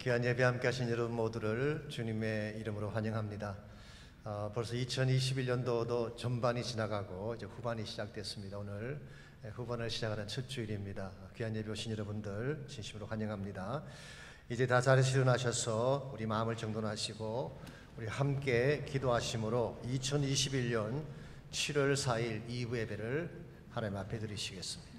귀한 예배 함께 하신 여러분 모두를 주님의 이름으로 환영합니다. 벌써 2021년도도 전반이 지나가고 이제 후반이 시작됐습니다. 오늘 후반을 시작하는 첫 주일입니다. 귀한 예배 오신 여러분들 진심으로 환영합니다. 이제 다 자리에서 일어나셔서 우리 마음을 정돈하시고 우리 함께 기도하심으로 2021년 7월 4일 2부 예배를 하나님 앞에 드리시겠습니다.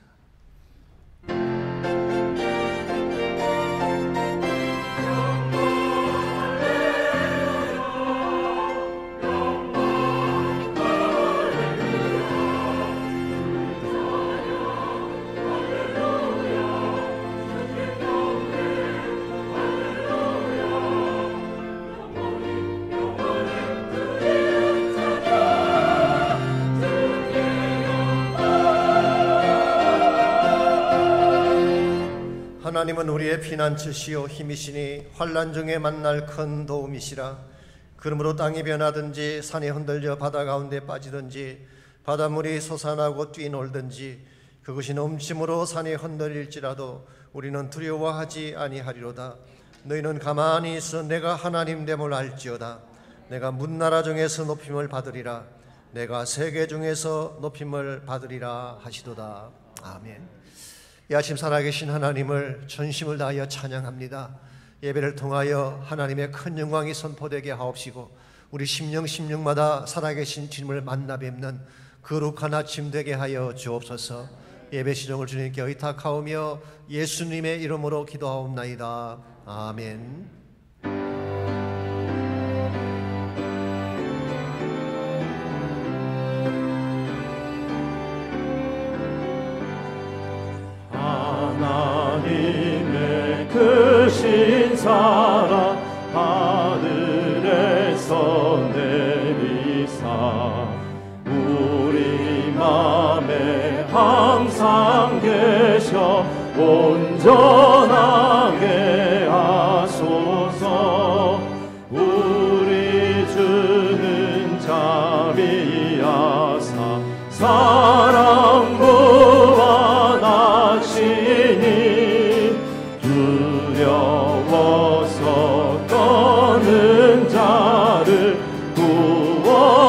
하나님은 우리의 피난처시요 힘이시니 환난 중에 만날 큰 도움이시라. 그러므로 땅이 변하든지 산이 흔들려 바다 가운데 빠지든지 바닷물이 솟아나고 뛰놀든지 그것이 넘침으로 산이 흔들릴지라도 우리는 두려워하지 아니하리로다. 너희는 가만히 있어 내가 하나님됨을 알지어다. 내가 문나라 중에서 높임을 받으리라. 내가 세계 중에서 높임을 받으리라 하시도다. 아멘. 이 아침 살아계신 하나님을 전심을 다하여 찬양합니다. 예배를 통하여 하나님의 큰 영광이 선포되게 하옵시고 우리 심령마다 살아계신 주님을 만나 뵙는 거룩한 아침 되게 하여 주옵소서. 예배 시정을 주님께 의탁하오며 예수님의 이름으로 기도하옵나이다. 아멘. 하나님의 크신 사랑 하늘에서 내리사 우리 맘에 항상 계셔 온전하게 하소서. 우리 주는 자비하사 사랑 무한하시니 두려워서 떠는 자를 구원하여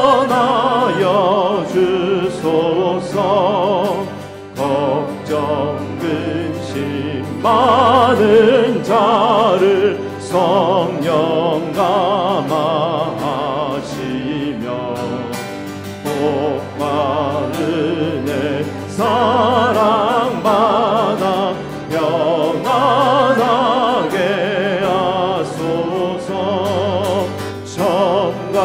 주소서. 걱정 근심 많은 자를 성령 감화하시며 복과 은혜 사랑받아 평안하게 하소서. 처음과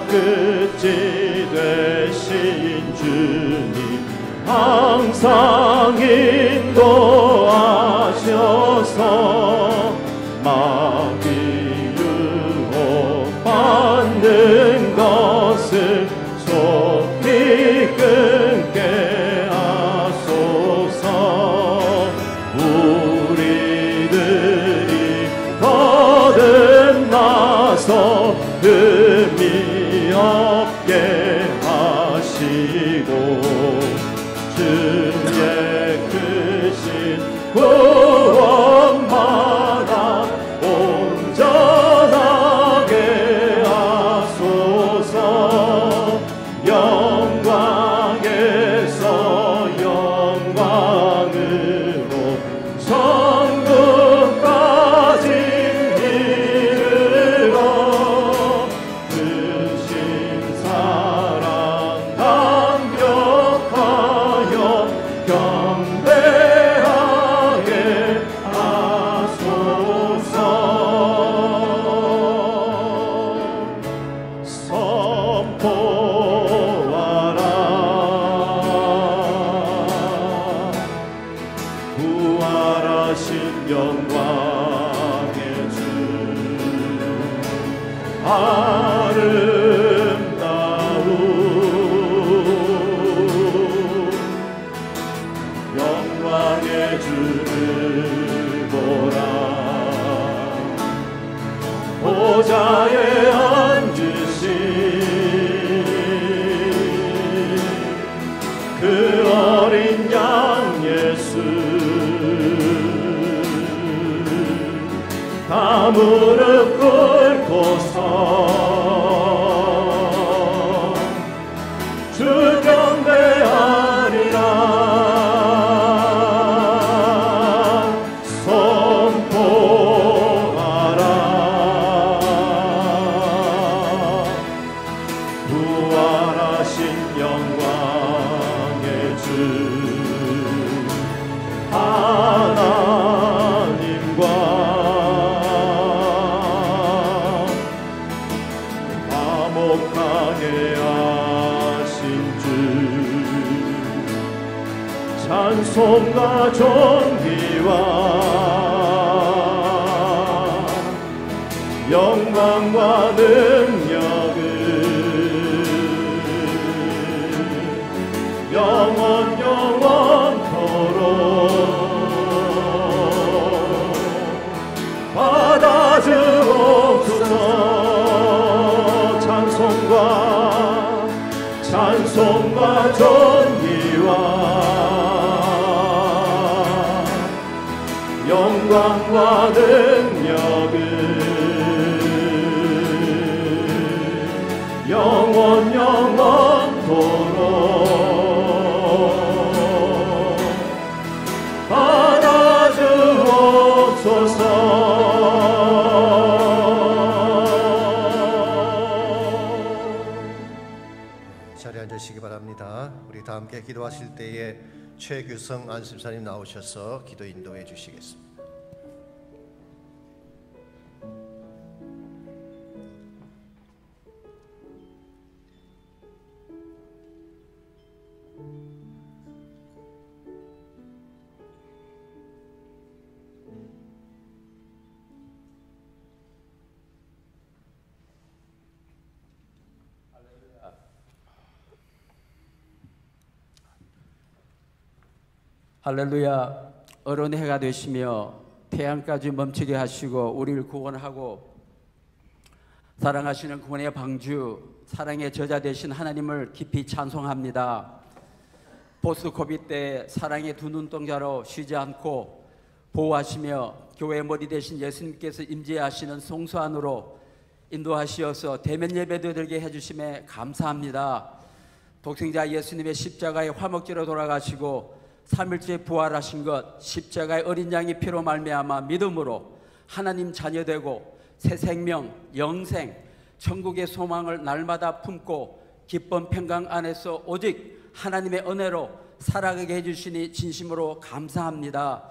끝이 되신 주님 항상 인도하셔서 마귀 유혹받는 것을 속히 끊게 하소서. 우리들이 거듭나서 의미 없게 하시고 주의 크신 구원받아 온전하게 하소서. 영광에서 영광으로 천국까지 이르러 크신 사랑 감격하여 경배하게 하소서. 선포하라 부활하신 영광의 주 아름다운 영광의 주를 보라. 보좌에 앉으신 그 어린 양 예수 다 무릎 꿇고서 주 경배하리라 선포하라 부활하신 영광의 주 하나님과 화목하게 하신 주 찬송과 존귀와 영광과 능력을 영원 영원토록 받아주옵소서 찬송과 존귀와 영광과 능력을 영원 영원토록 자리에 앉으시기 바랍니다. 우리 다 함께 기도하실 때에 최규성 안심사님 나오셔서 기도 인도해 주시겠습니다. 할렐루야. 어른 해가 되시며 태양까지 멈추게 하시고 우리를 구원하고 사랑하시는 구원의 방주 사랑의 저자 되신 하나님을 깊이 찬송합니다. 포스트 코비드 때 사랑의 두 눈동자로 쉬지 않고 보호하시며 교회 머리 되신 예수님께서 임재하시는 성소 안으로 인도하시어서 대면 예배도 드리게 해주심에 감사합니다. 독생자 예수님의 십자가의 화목제로 돌아가시고 3일째 부활하신 것, 십자가의 어린 양의 피로 말미암아 믿음으로 하나님 자녀되고 새 생명, 영생, 천국의 소망을 날마다 품고 기쁜 평강 안에서 오직 하나님의 은혜로 살아가게 해주시니 진심으로 감사합니다.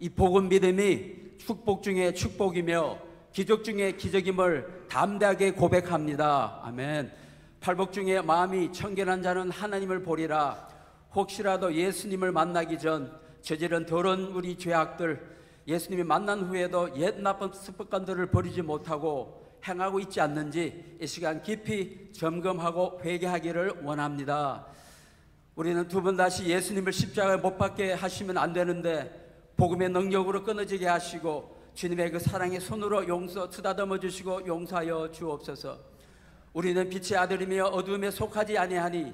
이 복음 믿음이 축복 중에 축복이며 기적 중에 기적임을 담대하게 고백합니다. 아멘. 팔복 중에 마음이 청결한 자는 하나님을 보리라. 혹시라도 예수님을 만나기 전 저지른 더러운 우리 죄악들, 예수님이 만난 후에도 옛 나쁜 습관들을 버리지 못하고 행하고 있지 않는지 이 시간 깊이 점검하고 회개하기를 원합니다. 우리는 두 번 다시 예수님을 십자가에 못 박게 하시면 안 되는데 복음의 능력으로 끊어지게 하시고 주님의 그 사랑의 손으로 용서 쓰다듬어 주시고 용서하여 주옵소서. 우리는 빛의 아들이며 어두움에 속하지 아니하니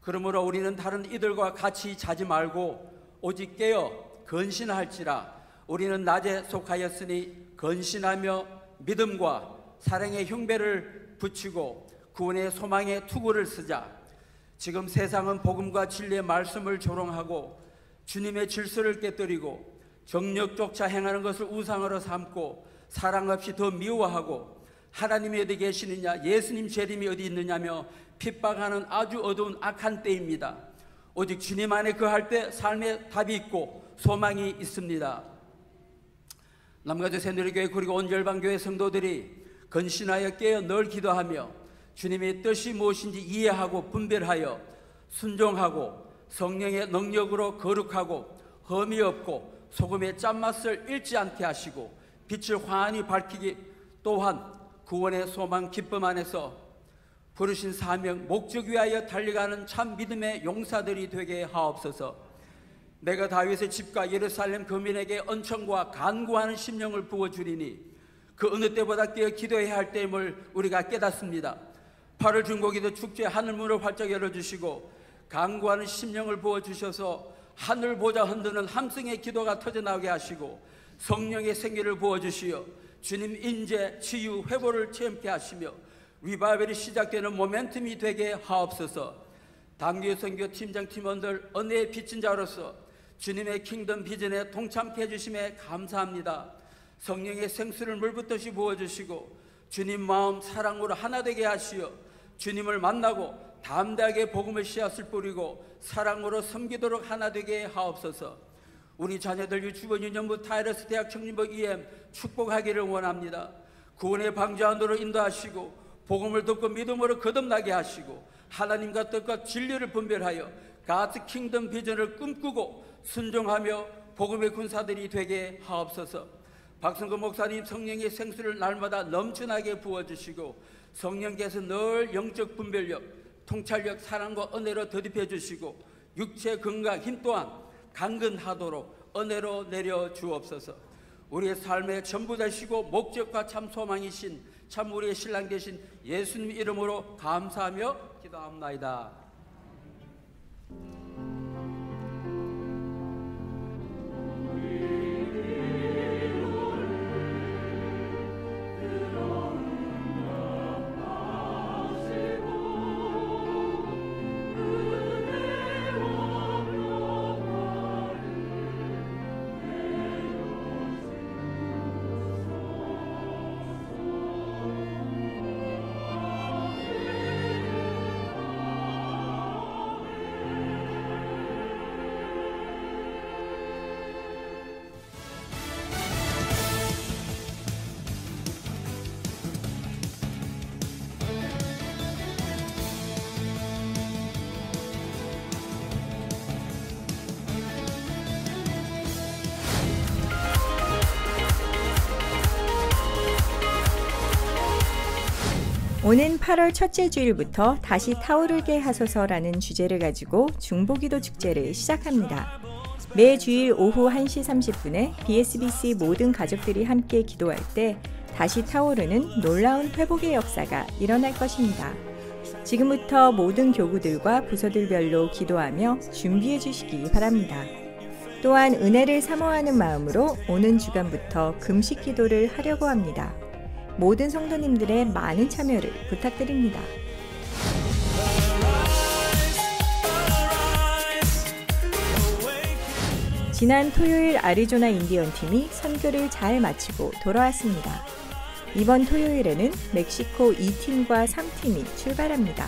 그러므로 우리는 다른 이들과 같이 자지 말고 오직 깨어 건신할지라. 우리는 낮에 속하였으니 건신하며 믿음과 사랑의 흉배를 붙이고 구원의 소망의 투구를 쓰자. 지금 세상은 복음과 진리의 말씀을 조롱하고 주님의 질서를 깨뜨리고 정력조차 행하는 것을 우상으로 삼고 사랑 없이 더 미워하고 하나님이 어디 계시느냐, 예수님 재림이 어디 있느냐며 핍박하는 아주 어두운 악한 때입니다. 오직 주님 안에 거할 때 삶의 답이 있고 소망이 있습니다. 남가주 새누리교회 그리고 온 열방교회 성도들이 건신하여 깨어 늘 기도하며 주님의 뜻이 무엇인지 이해하고 분별하여 순종하고 성령의 능력으로 거룩하고 흠이 없고 소금의 짠맛을 잃지 않게 하시고 빛을 환히 밝히기 또한 구원의 소망 기쁨 안에서 부르신 사명 목적 위하여 달려가는 참 믿음의 용사들이 되게 하옵소서. 내가 다윗의 집과 예루살렘 거민에게 은총과 간구하는 심령을 부어주리니 그 어느 때보다 깨어 기도해야 할 때임을 우리가 깨닫습니다. 8월 중고기도 축제 하늘문을 활짝 열어주시고 간구하는 심령을 부어주셔서 하늘 보좌 흔드는 함성의 기도가 터져나오게 하시고 성령의 생기를 부어주시어 주님 인재, 치유, 회복을 체험케 하시며 리바이벌이 시작되는 모멘텀이 되게 하옵소서. 당교 선교 팀장 팀원들 은혜의 빚진 자로서 주님의 킹덤 비전에 동참케 해주심에 감사합니다. 성령의 생수를 물붓듯이 부어주시고 주님 마음 사랑으로 하나 되게 하시어 주님을 만나고 담대하게 복음의 씨앗을 뿌리고 사랑으로 섬기도록 하나 되게 하옵소서. 우리 자녀들 유치원 유년부 타이러스 대학 청년부 EM 축복하기를 원합니다. 구원의 방주안으로 인도하시고 복음을 듣고 믿음으로 거듭나게 하시고 하나님과 뜻과 진리를 분별하여 가드 킹덤 비전을 꿈꾸고 순종하며 복음의 군사들이 되게 하옵소서. 박성근 목사님 성령의 생수를 날마다 넘쳐나게 부어주시고 성령께서 늘 영적 분별력, 통찰력, 사랑과 은혜로 더딥혀 주시고 육체 건강, 힘 또한 강건하도록 은혜로 내려 주옵소서. 우리의 삶의 전부 되시고 목적과 참 소망이신 참 우리의 신랑 되신 예수님 이름으로 감사하며 기도합나이다. 오는 8월 첫째 주일부터 다시 타오르게 하소서라는 주제를 가지고 중보기도 축제를 시작합니다. 매 주일 오후 1시 30분에 BSBC 모든 가족들이 함께 기도할 때 다시 타오르는 놀라운 회복의 역사가 일어날 것입니다. 지금부터 모든 교구들과 부서들별로 기도하며 준비해 주시기 바랍니다. 또한 은혜를 사모하는 마음으로 오는 주간부터 금식 기도를 하려고 합니다. 모든 성도님들의 많은 참여를 부탁드립니다. 지난 토요일 아리조나 인디언 팀이 선교를 잘 마치고 돌아왔습니다. 이번 토요일에는 멕시코 2팀과 3팀이 출발합니다.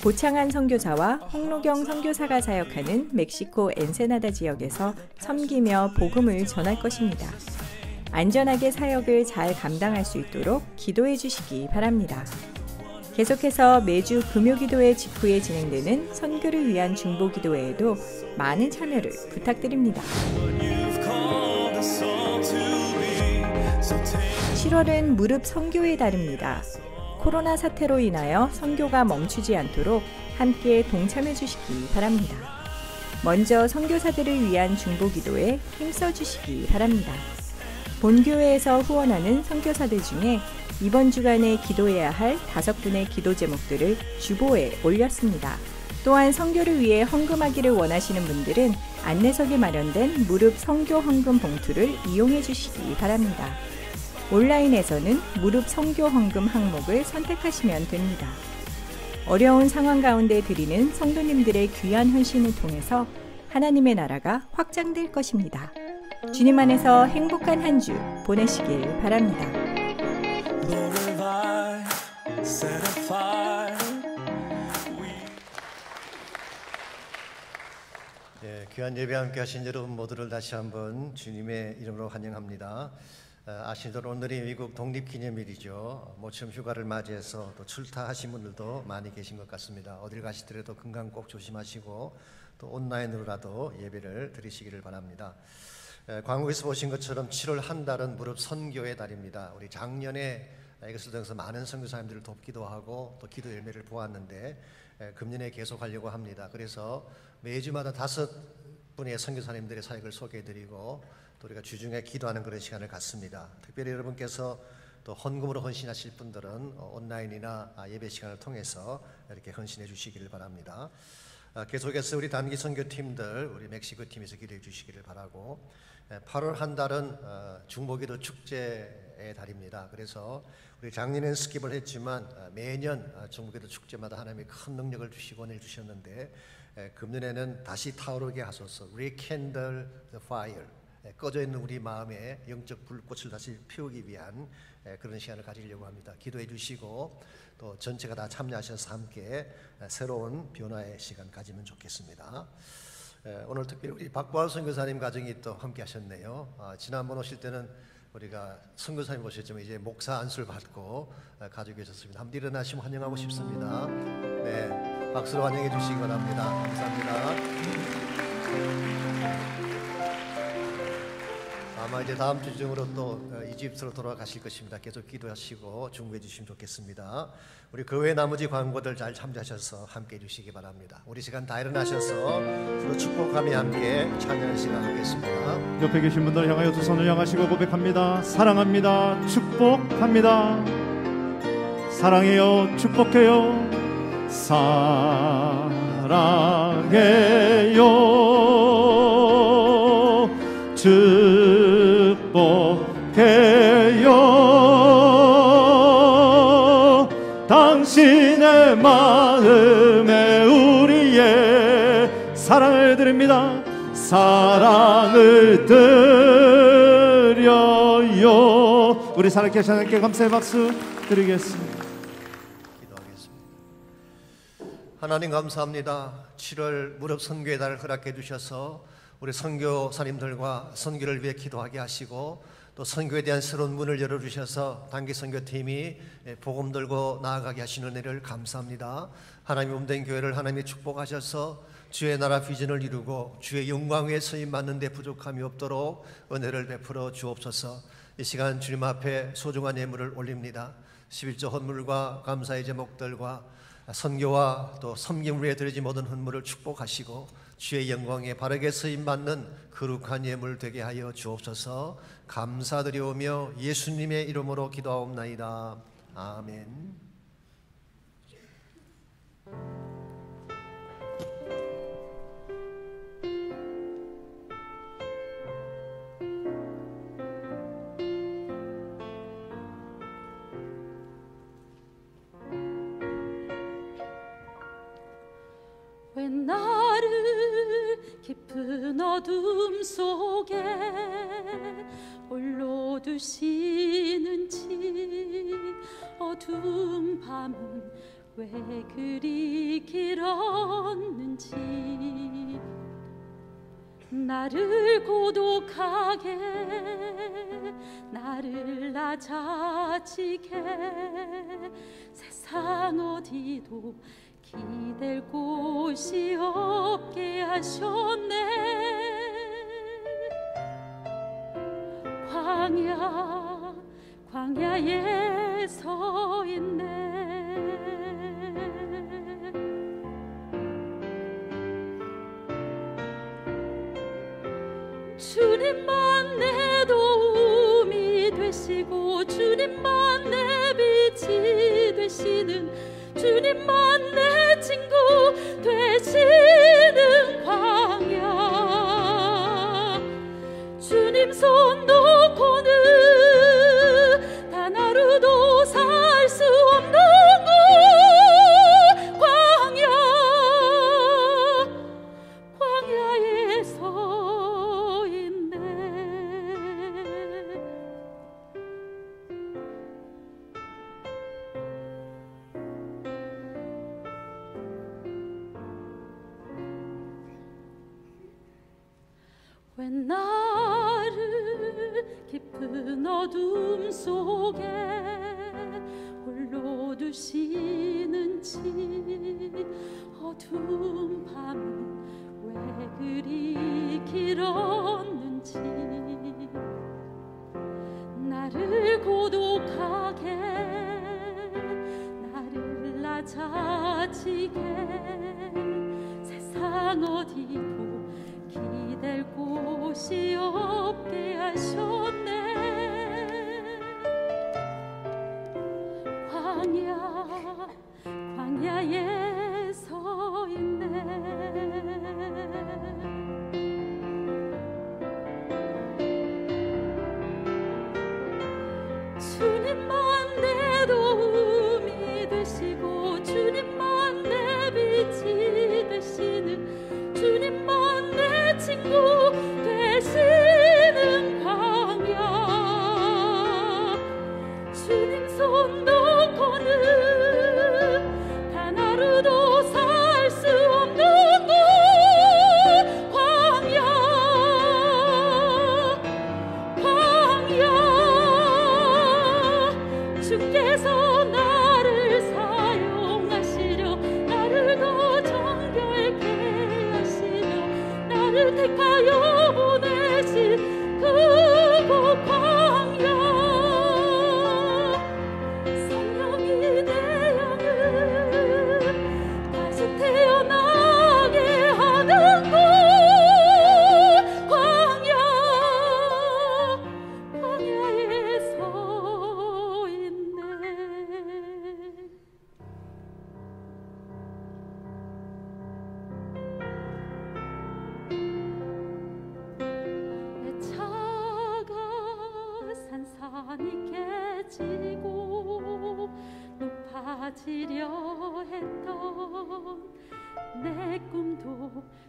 고창한 선교사와 홍로경 선교사가 사역하는 멕시코 엔세나다 지역에서 섬기며 복음을 전할 것입니다. 안전하게 사역을 잘 감당할 수 있도록 기도해 주시기 바랍니다. 계속해서 매주 금요기도회 직후에 진행되는 선교를 위한 중보기도회에도 많은 참여를 부탁드립니다. 7월은 무릎 선교의 달입니다. 코로나 사태로 인하여 선교가 멈추지 않도록 함께 동참해 주시기 바랍니다. 먼저 선교사들을 위한 중보기도에 힘써 주시기 바랍니다. 본교회에서 후원하는 선교사들 중에 이번 주간에 기도해야 할 5분의 기도 제목들을 주보에 올렸습니다. 또한 선교를 위해 헌금하기를 원하시는 분들은 안내석에 마련된 무릎 선교 헌금 봉투를 이용해 주시기 바랍니다. 온라인에서는 무릎 선교 헌금 항목을 선택하시면 됩니다. 어려운 상황 가운데 드리는 성도님들의 귀한 헌신을 통해서 하나님의 나라가 확장될 것입니다. 주님 안에서 행복한 한 주 보내시길 바랍니다. 귀한 예배 함께 하신 여러분 모두를 다시 한번 주님의 이름으로 환영합니다. 아시도록 오늘이 미국 독립기념일이죠. 모처럼 휴가를 맞이해서 또 출타하신 분들도 많이 계신 것 같습니다. 어딜 가시더라도 건강 꼭 조심하시고 또 온라인으로라도 예배를 드리시기를 바랍니다. 광고에서 보신 것처럼 7월 한 달은 무릎 선교의 달입니다. 우리 작년에 이것을 통해서 많은 선교사님들을 돕기도 하고 또 기도 열매를 보았는데 금년에 계속하려고 합니다. 그래서 매주마다 5분의 선교사님들의 사역을 소개해드리고 또 우리가 주중에 기도하는 그런 시간을 갖습니다. 특별히 여러분께서 또 헌금으로 헌신하실 분들은 온라인이나 예배 시간을 통해서 이렇게 헌신해 주시기를 바랍니다. 계속해서 우리 단기 선교팀들, 우리 멕시코 팀에서 기도해 주시기를 바라고, 8월 한 달은 중보기도 축제의 달입니다. 그래서 우리 작년엔 스킵을 했지만 매년 중보기도 축제마다 하나님이 큰 능력을 주시고 은혜를 주셨는데, 금년에는 다시 타오르게 하소서. Rekindle the fire. 꺼져 있는 우리 마음에 영적 불꽃을 다시 피우기 위한 그런 시간을 가지려고 합니다. 기도해 주시고 또 전체가 다 참여하셔서 함께 새로운 변화의 시간 가지면 좋겠습니다. 오늘 특별히 우리 박보할 선교사님 가정이 또 함께 하셨네요. 지난번 오실 때는 우리가 선교사님 오셨지만 이제 목사 안수를 받고 가지고 계셨습니다. 한번 일어나시면 환영하고 싶습니다. 네, 박수로 환영해 주시기 바랍니다. 감사합니다. 아마 이제 다음 주 중으로 또 이집트로 돌아가실 것입니다. 계속 기도하시고 중보해 주시면 좋겠습니다. 우리 그 외 나머지 광고들 잘 참조하셔서 함께 해 주시기 바랍니다. 우리 시간 다 일어나셔서 서로 축복하며 함께 찬양의 시간 갖겠습니다. 옆에 계신 분들 향하여 두 손을 향하시고 고백합니다. 사랑합니다. 축복합니다. 사랑해요. 축복해요. 사랑해요. 축복해요. 당신의 마음에 우리의 사랑을 드립니다. 사랑을 드려요. 우리 살아계신 하나님께 감사의 박수 드리겠습니다. 기도하겠습니다. 하나님 감사합니다. 7월 무릎 선교의 달을 허락해 주셔서 우리 선교사님들과 선교를 위해 기도하게 하시고 또 선교에 대한 새로운 문을 열어주셔서 단기 선교팀이 복음 들고 나아가게 하시는 은혜를 감사합니다. 하나님 몸된 교회를 하나님이 축복하셔서 주의 나라 비전을 이루고 주의 영광에 쓰임 받는 데 부족함이 없도록 은혜를 베풀어 주옵소서. 이 시간 주님 앞에 소중한 예물을 올립니다. 11조 헌물과 감사의 제목들과 선교와 또 섬김을 위해 드리지 모든 헌물을 축복하시고 주의 영광에 바르게 쓰임받는 거룩한 예물 되게 하여 주옵소서. 감사드리오며 예수님의 이름으로 기도하옵나이다. 아멘. 왜 나를 깊은 어둠 속에 홀로 두시는지, 어두운 밤은 왜 그리 길었는지, 나를 고독하게 나를 낮아지게 세상 어디도 기댈 곳이 없게 하셨네. 광야에 서 있네. 주님만 내 도움이 되시고 주님만 내 빛이 되시는, 주님만 내 친구 되시는 광야, 주님 손 놓고는 단 하루도 살 수 없는 곳, 광야에 서 있네. 왜 나를 깊은 어둠 속에 홀로 두시는지, 어두운 밤은 왜 그리 길었는지, 나를 고독하게 나를 낮아지게 세상 어디도 기댈 곳이 없게 하셨네. 광야에 서 있네.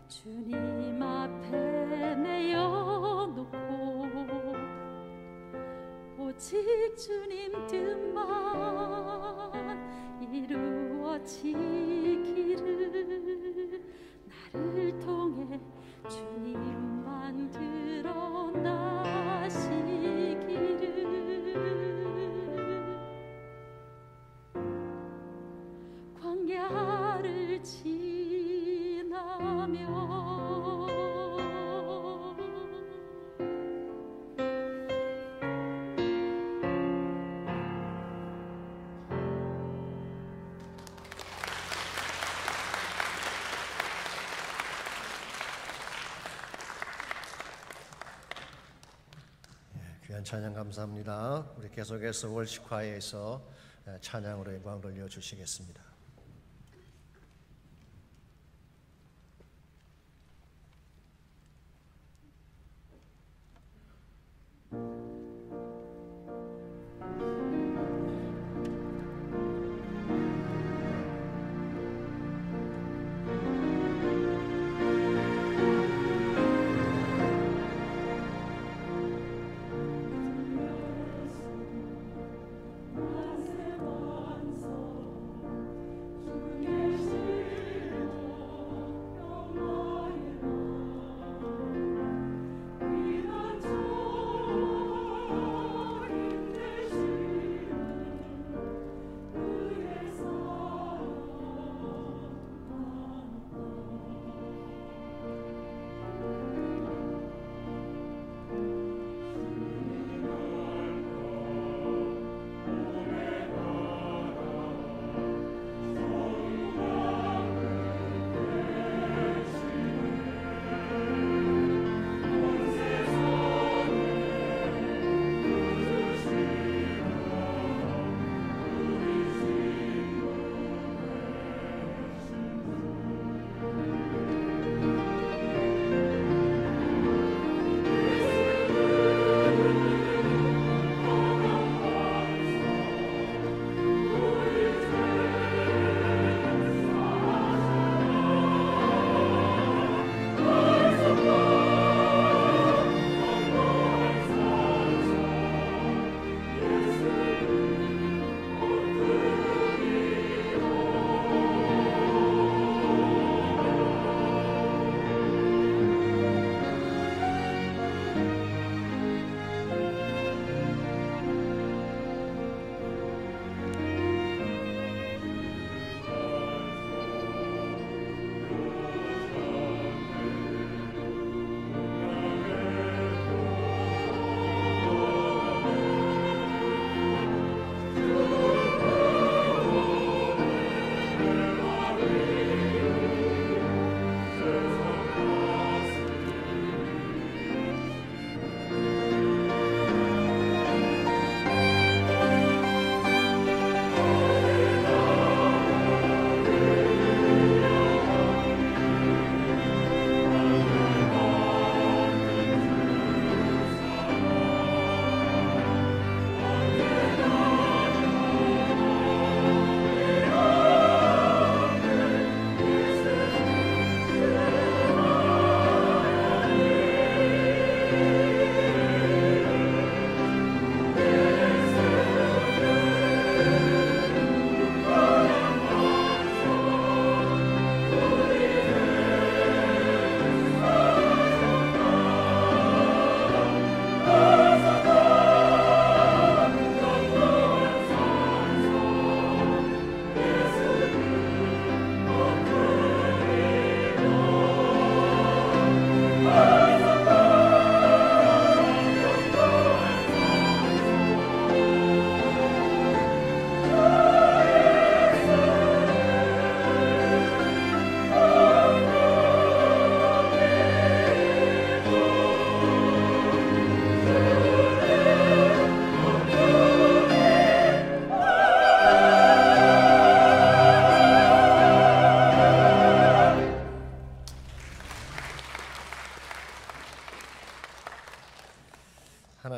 주님 앞에 내어놓고 오직 주님 뜻만 이루어지기를 나를 통해 주님만 드러나시기를 광야를 지나며 귀한 찬양 감사합니다. 우리 계속해서 월식화에서 찬양으로 영광 돌려주시겠습니다.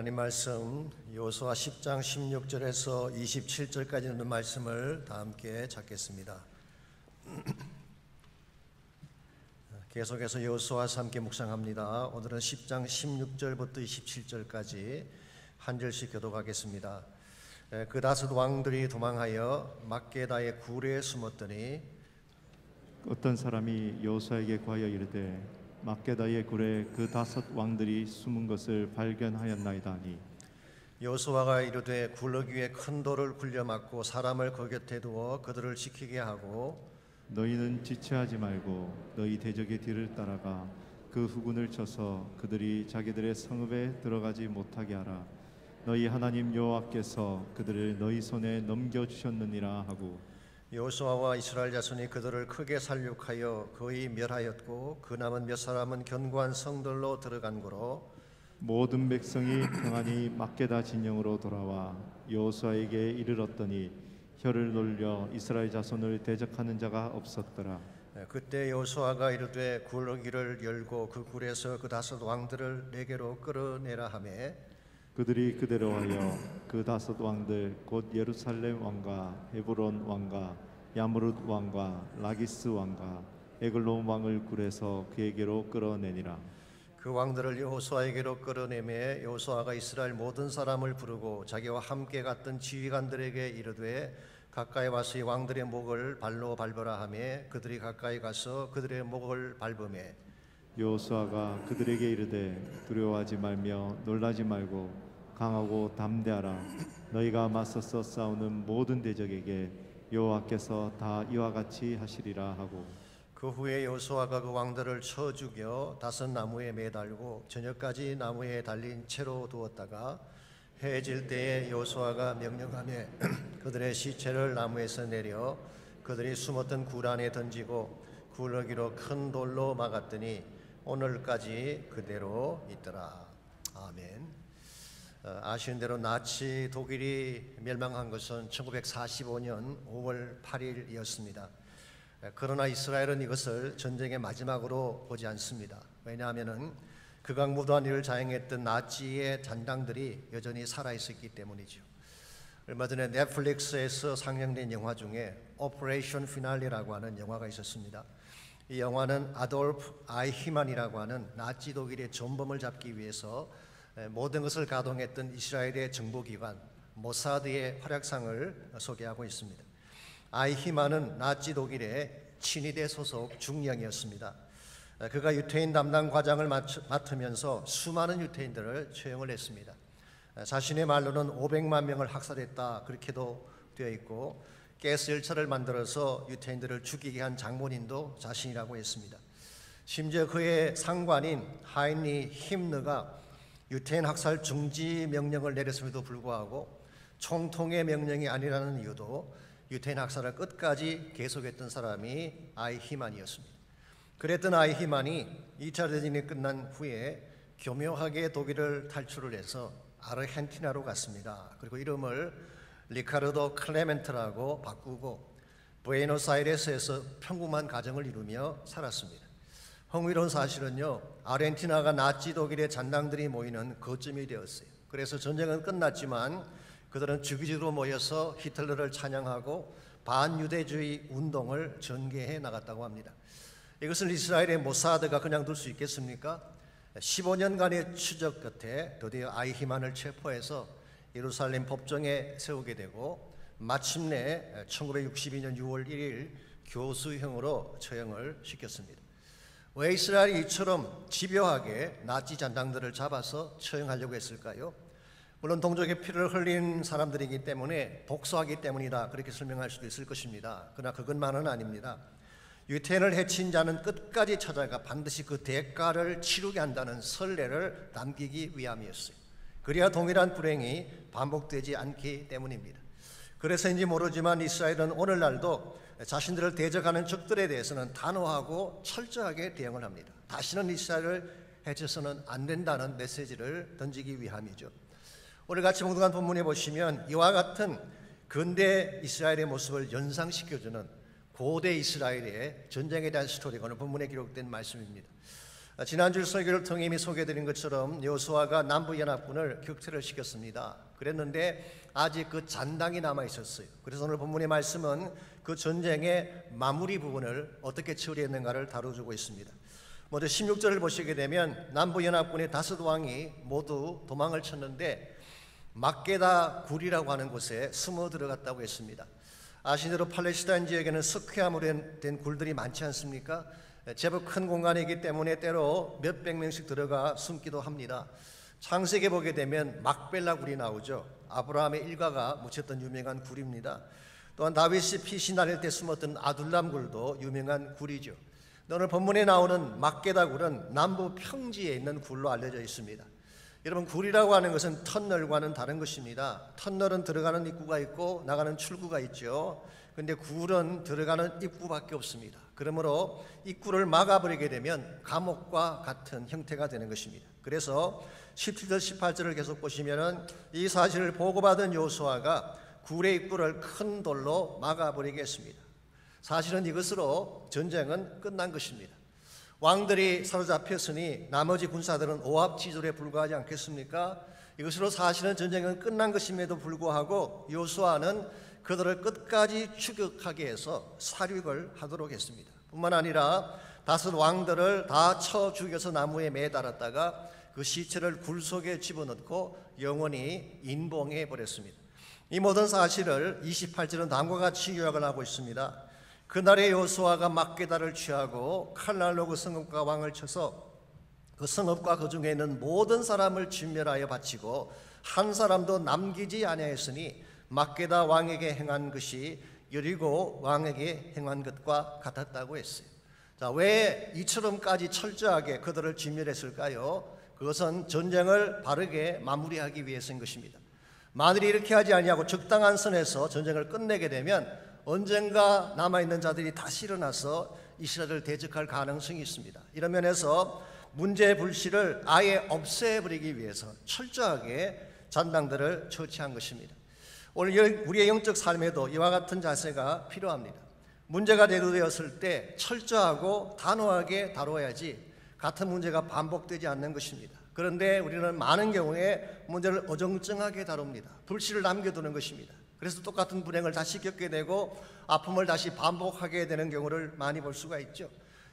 하나님 말씀 여호수아 10장 16절에서 27절까지 있는 말씀을 다 함께 찾겠습니다. 계속해서 여호수아서 함께 묵상합니다. 오늘은 10장 16절부터 27절까지 한 절씩 교독하겠습니다. 그 다섯 왕들이 도망하여 막게다의 굴에 숨었더니 어떤 사람이 여호수아에게 구하여 이르되 막게다의 굴에 그 다섯 왕들이 숨은 것을 발견하였나이다 하니 여호수아가 이르되 굴럭 위에 큰 돌을 굴려 막고 사람을 그 곁에 두어 그들을 지키게 하고 너희는 지체하지 말고 너희 대적의 뒤를 따라가 그 후군을 쳐서 그들이 자기들의 성읍에 들어가지 못하게 하라. 너희 하나님 여호와께서 그들을 너희 손에 넘겨주셨느니라 하고 여호수아와 이스라엘 자손이 그들을 크게 살육하여 거의 멸하였고 그 남은 몇 사람은 견고한 성들로 들어간 고로 모든 백성이 평안히 막게다 진영으로 돌아와 여호수아에게 이르렀더니 혀를 놀려 이스라엘 자손을 대적하는 자가 없었더라. 그때 여호수아가 이르되 굴러기를 열고 그 굴에서 그 다섯 왕들을 내게로 끌어내라 하매 그들이 그대로 하여 그 다섯 왕들 곧 예루살렘 왕과 헤브론 왕과 야무룻 왕과 라기스 왕과 에글론 왕을 굴에서 그에게로 끌어내니라. 그 왕들을 여호수아에게로 끌어내매 여호수아가 이스라엘 모든 사람을 부르고 자기와 함께 갔던 지휘관들에게 이르되 가까이 와서 이 왕들의 목을 발로 밟으라 하매 그들이 가까이 가서 그들의 목을 밟으매 여호수아가 그들에게 이르되 두려워하지 말며 놀라지 말고 강하고 담대하라. 너희가 맞서서 싸우는 모든 대적에게 여호와께서 다 이와 같이 하시리라 하고 그 후에 여호수아가 그 왕들을 쳐 죽여 다섯 나무에 매달고 저녁까지 나무에 달린 채로 두었다가 해질 때에 여호수아가 명령하며 그들의 시체를 나무에서 내려 그들이 숨었던 굴 안에 던지고 굴러기로 큰 돌로 막았더니 오늘까지 그대로 있더라. 아멘. 아시는 대로 나치 독일이 멸망한 것은 1945년 5월 8일이었습니다. 그러나 이스라엘은 이것을 전쟁의 마지막으로 보지 않습니다. 왜냐하면 극악무도한 일을 자행했던 나치의 잔당들이 여전히 살아있었기 때문이죠. 얼마 전에 넷플릭스에서 상영된 영화 중에 오퍼레이션 피날레라고 하는 영화가 있었습니다. 이 영화는 아돌프 아이히만이라고 하는 나치 독일의 전범을 잡기 위해서 모든 것을 가동했던 이스라엘의 정보기관 모사드의 활약상을 소개하고 있습니다. 아이히만은 나치 독일의 친위대 소속 중령이었습니다. 그가 유태인 담당 과장을 맡으면서 수많은 유태인들을 처형을 했습니다. 자신의 말로는 500만 명을 학살했다 그렇게도 되어 있고 가스 열차를 만들어서 유태인들을 죽이게 한 장본인도 자신이라고 했습니다. 심지어 그의 상관인 하인리 힘느가 유태인 학살 중지 명령을 내렸음에도 불구하고 총통의 명령이 아니라는 이유도 유태인 학살을 끝까지 계속했던 사람이 아이히만이었습니다. 그랬던 아이히만이 2차 대전이 끝난 후에 교묘하게 독일을 탈출을 해서 아르헨티나로 갔습니다. 그리고 이름을 리카르도 클레멘트라고 바꾸고 부에노스아이레스에서 평범한 가정을 이루며 살았습니다. 흥미로운 사실은요, 아르헨티나가 나치 독일의 잔당들이 모이는 거점이 되었어요. 그래서 전쟁은 끝났지만 그들은 주기적으로 모여서 히틀러를 찬양하고 반유대주의 운동을 전개해 나갔다고 합니다. 이것을 이스라엘의 모사드가 그냥 둘 수 있겠습니까? 15년간의 추적 끝에 드디어 아이히만을 체포해서 예루살렘 법정에 세우게 되고 마침내 1962년 6월 1일 교수형으로 처형을 시켰습니다. 왜 이스라엘이 이처럼 집요하게 나치 잔당들을 잡아서 처형하려고 했을까요? 물론 동족의 피를 흘린 사람들이기 때문에 복수하기 때문이다 그렇게 설명할 수도 있을 것입니다. 그러나 그것만은 아닙니다. 유태인을 해친 자는 끝까지 찾아가 반드시 그 대가를 치르게 한다는 선례를 남기기 위함이었어요. 그래야 동일한 불행이 반복되지 않기 때문입니다. 그래서인지 모르지만 이스라엘은 오늘날도 자신들을 대적하는 적들에 대해서는 단호하고 철저하게 대응을 합니다. 다시는 이스라엘을 해쳐서는 안 된다는 메시지를 던지기 위함이죠. 오늘 같이 봉독한 본문에 보시면 이와 같은 근대 이스라엘의 모습을 연상시켜주는 고대 이스라엘의 전쟁에 대한 스토리가 오늘 본문에 기록된 말씀입니다. 지난주 설교를 통해 이미 소개해드린 것처럼 여호수아가 남부연합군을 격퇴를 시켰습니다. 그랬는데 아직 그 잔당이 남아 있었어요. 그래서 오늘 본문의 말씀은 그 전쟁의 마무리 부분을 어떻게 처리했는가를 다뤄주고 있습니다. 먼저 16절을 보시게 되면 남부 연합군의 다섯 왕이 모두 도망을 쳤는데 막게다 굴이라고 하는 곳에 숨어 들어갔다고 했습니다. 아시는 대로 팔레스타인 지역에는 스퀘어로 된 굴들이 많지 않습니까? 제법 큰 공간이기 때문에 때로 몇백 명씩 들어가 숨기도 합니다. 창세기에 보게 되면 막벨라 굴이 나오죠. 아브라함의 일가가 묻혔던 유명한 굴입니다. 또한 다윗이 피시 나릴 때 숨었던 아둘람 굴도 유명한 굴이죠. 오늘 본문에 나오는 막게다 굴은 남부 평지에 있는 굴로 알려져 있습니다. 여러분, 굴이라고 하는 것은 터널과는 다른 것입니다. 터널은 들어가는 입구가 있고 나가는 출구가 있죠. 그런데 굴은 들어가는 입구밖에 없습니다. 그러므로 입구를 막아버리게 되면 감옥과 같은 형태가 되는 것입니다. 그래서 17절 18절을 계속 보시면은 이 사실을 보고받은 여호수아가 굴의 입구를 큰 돌로 막아버리게 했습니다. 사실은 이것으로 전쟁은 끝난 것입니다. 왕들이 사로잡혔으니 나머지 군사들은 오합지졸에 불과하지 않겠습니까? 이것으로 사실은 전쟁은 끝난 것임에도 불구하고 여호수아는 그들을 끝까지 추격하게 해서 살육을 하도록 했습니다. 뿐만 아니라 다섯 왕들을 다 쳐 죽여서 나무에 매달았다가 그 시체를 굴 속에 집어넣고 영원히 인봉해 버렸습니다. 이 모든 사실을 28절은 다음과 같이 요약을 하고 있습니다. 그날의 여호수아가 막게다를 취하고 칼날로 그 성읍과 왕을 쳐서 그 성읍과 그 중에 있는 모든 사람을 진멸하여 바치고 한 사람도 남기지 아니하였으니 막게다 왕에게 행한 것이 여리고 왕에게 행한 것과 같았다고 했어요. 자, 왜 이처럼까지 철저하게 그들을 진멸했을까요? 그것은 전쟁을 바르게 마무리하기 위해서인 것입니다. 만일 이렇게 하지 아니하고 적당한 선에서 전쟁을 끝내게 되면 언젠가 남아있는 자들이 다시 일어나서 이스라엘을 대적할 가능성이 있습니다. 이런 면에서 문제 불씨를 아예 없애버리기 위해서 철저하게 잔당들을 처치한 것입니다. 오늘 우리의 영적 삶에도 이와 같은 자세가 필요합니다. 문제가 대두되었을 때 철저하고 단호하게 다뤄야지 같은 문제가 반복되지 않는 것입니다. 그런데 우리는 많은 경우에 문제를 어정쩡하게 다룹니다. 불씨를 남겨두는 것입니다. 그래서 똑같은 불행을 다시 겪게 되고 아픔을 다시 반복하게 되는 경우를 많이 볼 수가 있죠.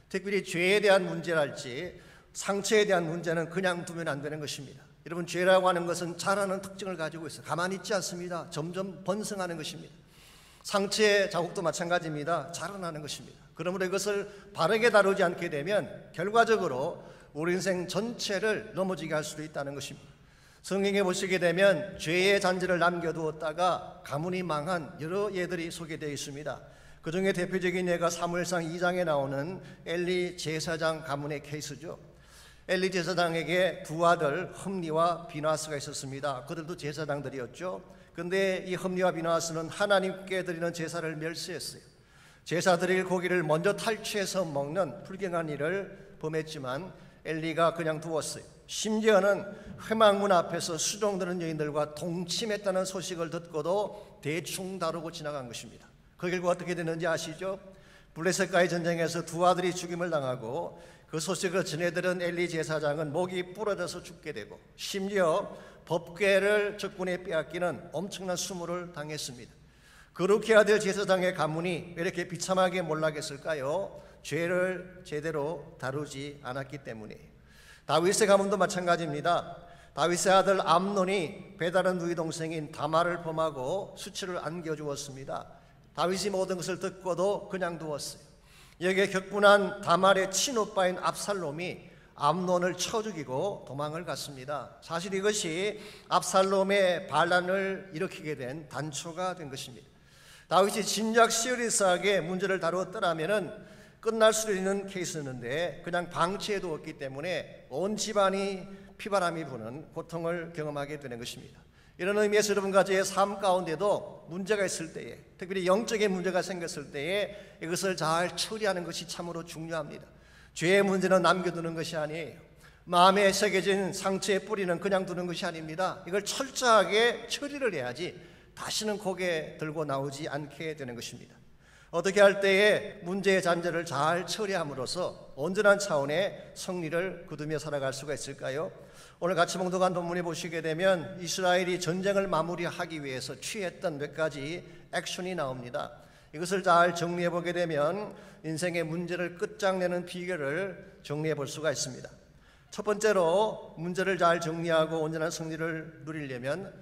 특별히 죄에 대한 문제랄지 상처에 대한 문제는 그냥 두면 안 되는 것입니다. 여러분, 죄라고 하는 것은 자라는 특징을 가지고 있어요. 가만히 있지 않습니다. 점점 번성하는 것입니다. 상처의 자국도 마찬가지입니다. 자라나는 것입니다. 그러므로 이것을 바르게 다루지 않게 되면 결과적으로 우리 인생 전체를 넘어지게 할 수도 있다는 것입니다. 성경에 보시게 되면 죄의 잔재를 남겨두었다가 가문이 망한 여러 예들이 소개되어 있습니다. 그 중에 대표적인 예가 사무엘상 2장에 나오는 엘리 제사장 가문의 케이스죠. 엘리 제사장에게 두 아들 흠니와 비나스가 있었습니다. 그들도 제사장들이었죠. 그런데 이 흠니와 비나스는 하나님께 드리는 제사를 멸시했어요. 제사 드릴 고기를 먼저 탈취해서 먹는 불경한 일을 범했지만 엘리가 그냥 두었어요. 심지어는 회막문 앞에서 수종드는 여인들과 동침했다는 소식을 듣고도 대충 다루고 지나간 것입니다. 그 결과 어떻게 됐는지 아시죠? 블레셋과의 전쟁에서 두 아들이 죽임을 당하고 그 소식을 전해들은 엘리 제사장은 목이 부러져서 죽게 되고 심지어 법궤를 적군에 빼앗기는 엄청난 수모를 당했습니다. 그렇게 아들 제사장의 가문이 왜 이렇게 비참하게 몰락했을까요? 죄를 제대로 다루지 않았기 때문이에요. 다윗의 가문도 마찬가지입니다. 다윗의 아들 암논이 배다른 누이 동생인 다말을 범하고 수치를 안겨주었습니다. 다윗이 모든 것을 듣고도 그냥 두었어요. 여기에 격분한 다말의 친오빠인 압살롬이 암논을 쳐 죽이고 도망을 갔습니다. 사실 이것이 압살롬의 반란을 일으키게 된 단초가 된 것입니다. 다윗이 진작 시리스하게 문제를 다루었더라면 끝날 수 있는 케이스였는데 그냥 방치해 두었기 때문에 온 집안이 피바람이 부는 고통을 경험하게 되는 것입니다. 이런 의미에서 여러분과 저의 삶 가운데도 문제가 있을 때에, 특별히 영적인 문제가 생겼을 때에 이것을 잘 처리하는 것이 참으로 중요합니다. 죄의 문제는 남겨두는 것이 아니에요. 마음에 새겨진 상처의 뿌리는 그냥 두는 것이 아닙니다. 이걸 철저하게 처리를 해야지 다시는 고개 들고 나오지 않게 되는 것입니다. 어떻게 할 때에 문제의 잔재를 잘 처리함으로써 온전한 차원의 승리를 거두며 살아갈 수가 있을까요? 오늘 같이 봉독한 본문에 보시게 되면 이스라엘이 전쟁을 마무리하기 위해서 취했던 몇 가지 액션이 나옵니다. 이것을 잘 정리해 보게 되면 인생의 문제를 끝장내는 비결을 정리해 볼 수가 있습니다. 첫 번째로 문제를 잘 정리하고 온전한 승리를 누리려면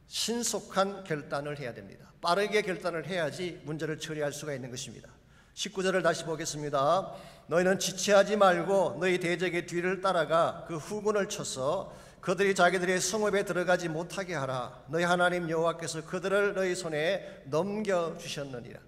신속한 결단을 해야 됩니다. 빠르게 결단을 해야지 문제를 처리할 수가 있는 것입니다. 19절을 다시 보겠습니다. 너희는 지체하지 말고 너희 대적의 뒤를 따라가 그 후군을 쳐서 그들이 자기들의 성읍에 들어가지 못하게 하라. 너희 하나님 여호와께서 그들을 너희 손에 넘겨주셨느니라.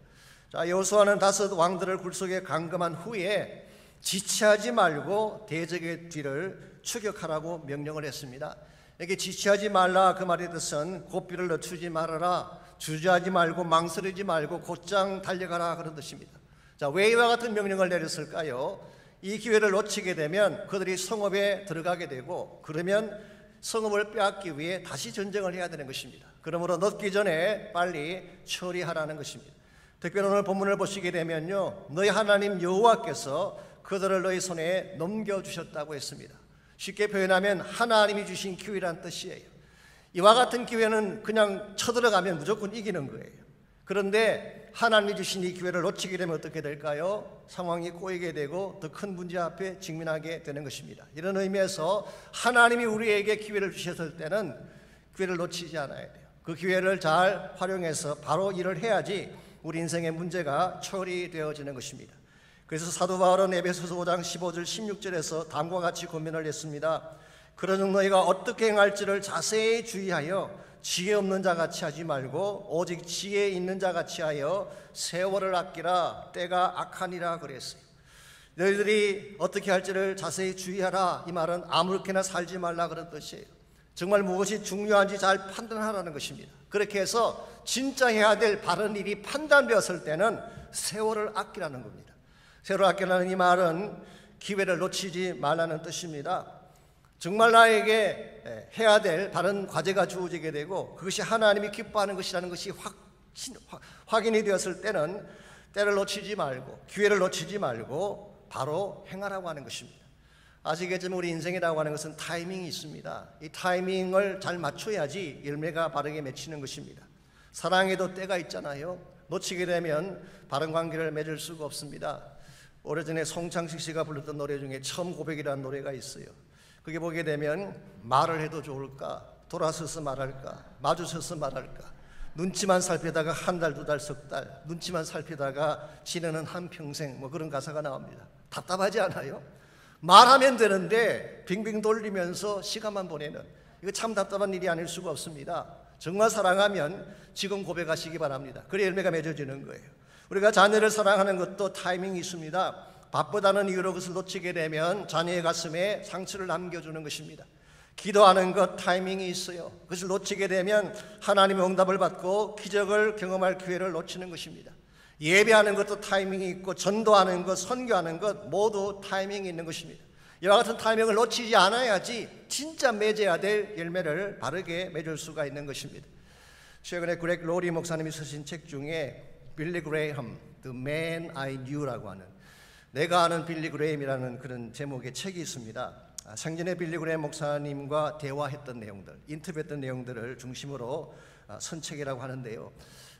자, 여호수아는 5 왕들을 굴속에 감금한 후에 지체하지 말고 대적의 뒤를 추격하라고 명령을 했습니다. 여기 지체하지 말라 그 말의 뜻은 고삐를 늦추지 말아라, 주저하지 말고 망설이지 말고 곧장 달려가라 그런 뜻입니다. 자, 왜 이와 같은 명령을 내렸을까요? 이 기회를 놓치게 되면 그들이 성읍에 들어가게 되고 그러면 성읍을 빼앗기 위해 다시 전쟁을 해야 되는 것입니다. 그러므로 늦기 전에 빨리 처리하라는 것입니다. 특별히 오늘 본문을 보시게 되면요, 너희 하나님 여호와께서 그들을 너희 손에 넘겨주셨다고 했습니다. 쉽게 표현하면 하나님이 주신 기회란 뜻이에요. 이와 같은 기회는 그냥 쳐들어가면 무조건 이기는 거예요. 그런데 하나님이 주신 이 기회를 놓치게 되면 어떻게 될까요? 상황이 꼬이게 되고 더 큰 문제 앞에 직면하게 되는 것입니다. 이런 의미에서 하나님이 우리에게 기회를 주셨을 때는 기회를 놓치지 않아야 돼요. 그 기회를 잘 활용해서 바로 일을 해야지 우리 인생의 문제가 처리되어지는 것입니다. 그래서 사도 바울은 에베소서 5장 15절 16절에서 다음과 같이 고민을 했습니다. 그러므로 너희가 어떻게 행할지를 자세히 주의하여 지혜 없는 자같이 하지 말고 오직 지혜 있는 자같이 하여 세월을 아끼라. 때가 악하니라 그랬어요. 너희들이 어떻게 할지를 자세히 주의하라. 이 말은 아무렇게나 살지 말라 그런 뜻이에요. 정말 무엇이 중요한지 잘 판단하라는 것입니다. 그렇게 해서 진짜 해야 될 바른 일이 판단되었을 때는 세월을 아끼라는 겁니다. 세월을 아끼라는 이 말은 기회를 놓치지 말라는 뜻입니다. 정말 나에게 해야 될 바른 과제가 주어지게 되고 그것이 하나님이 기뻐하는 것이라는 것이 확인이 되었을 때는 때를 놓치지 말고 기회를 놓치지 말고 바로 행하라고 하는 것입니다. 아시겠지만 우리 인생이라고 하는 것은 타이밍이 있습니다. 이 타이밍을 잘 맞춰야지 열매가 바르게 맺히는 것입니다. 사랑에도 때가 있잖아요. 놓치게 되면 바른 관계를 맺을 수가 없습니다. 오래전에 송창식 씨가 불렀던 노래 중에 처음 고백이라는 노래가 있어요. 그게 보게 되면 말을 해도 좋을까, 돌아서서 말할까, 마주서서 말할까, 눈치만 살피다가 한 달, 2달, 석 달, 눈치만 살피다가 지내는 한평생, 뭐 그런 가사가 나옵니다. 답답하지 않아요? 말하면 되는데 빙빙 돌리면서 시간만 보내는, 이거 참 답답한 일이 아닐 수가 없습니다. 정말 사랑하면 지금 고백하시기 바랍니다. 그래 열매가 맺어지는 거예요. 우리가 자녀를 사랑하는 것도 타이밍이 있습니다. 바쁘다는 이유로 그것을 놓치게 되면 자녀의 가슴에 상처를 남겨주는 것입니다. 기도하는 것 타이밍이 있어요. 그것을 놓치게 되면 하나님의 응답을 받고 기적을 경험할 기회를 놓치는 것입니다. 예배하는 것도 타이밍이 있고 전도하는 것, 선교하는 것 모두 타이밍이 있는 것입니다. 이와 같은 타이밍을 놓치지 않아야지 진짜 맺어야 될 열매를 바르게 맺을 수가 있는 것입니다. 최근에 그렉 로리 목사님이 쓰신 책 중에 빌리 그레이엄, The Man I Knew라고 하는, 내가 아는 빌리 그레이엄이라는 그런 제목의 책이 있습니다. 생전에 빌리 그레이엄 목사님과 대화했던 내용들, 인터뷰했던 내용들을 중심으로 쓴 책이라고 하는데요.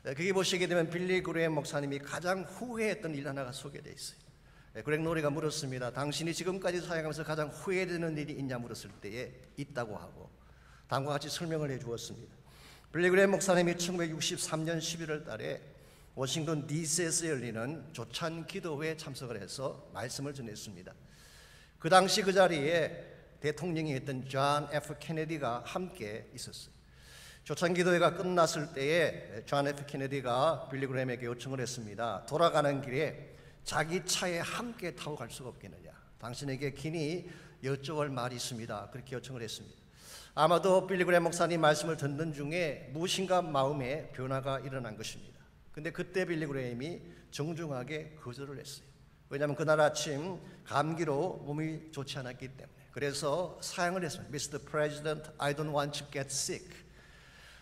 거기 보시게 되면 빌리 그레이엄 목사님이 가장 후회했던 일 하나가 소개되어 있어요. 그렉 로리가 물었습니다. 당신이 지금까지 사역하면서 가장 후회되는 일이 있냐 물었을 때에 있다고 하고 다음과 같이 설명을 해 주었습니다. 빌리 그레이엄 목사님이 1963년 11월 달에 워싱턴 DC에서 열리는 조찬 기도회에 참석을 해서 말씀을 전했습니다. 그 당시 그 자리에 대통령이었던 존 F. 케네디가 함께 있었어요. 조찬 기도회가 끝났을 때에 존 F. 케네디가 빌리 그레이엄에게 요청을 했습니다. 돌아가는 길에 자기 차에 함께 타고 갈 수가 없겠느냐, 당신에게 긴히 여쭤볼 말이 있습니다. 그렇게 요청을 했습니다. 아마도 빌리 그레이엄 목사님 말씀을 듣는 중에 무엇인가 마음에 변화가 일어난 것입니다. 근데 그때 빌리 그레이엄이 정중하게 거절을 했어요. 왜냐하면 그날 아침 감기로 몸이 좋지 않았기 때문에. 그래서 사양을 했습니다. Mr. President, I don't want to get sick.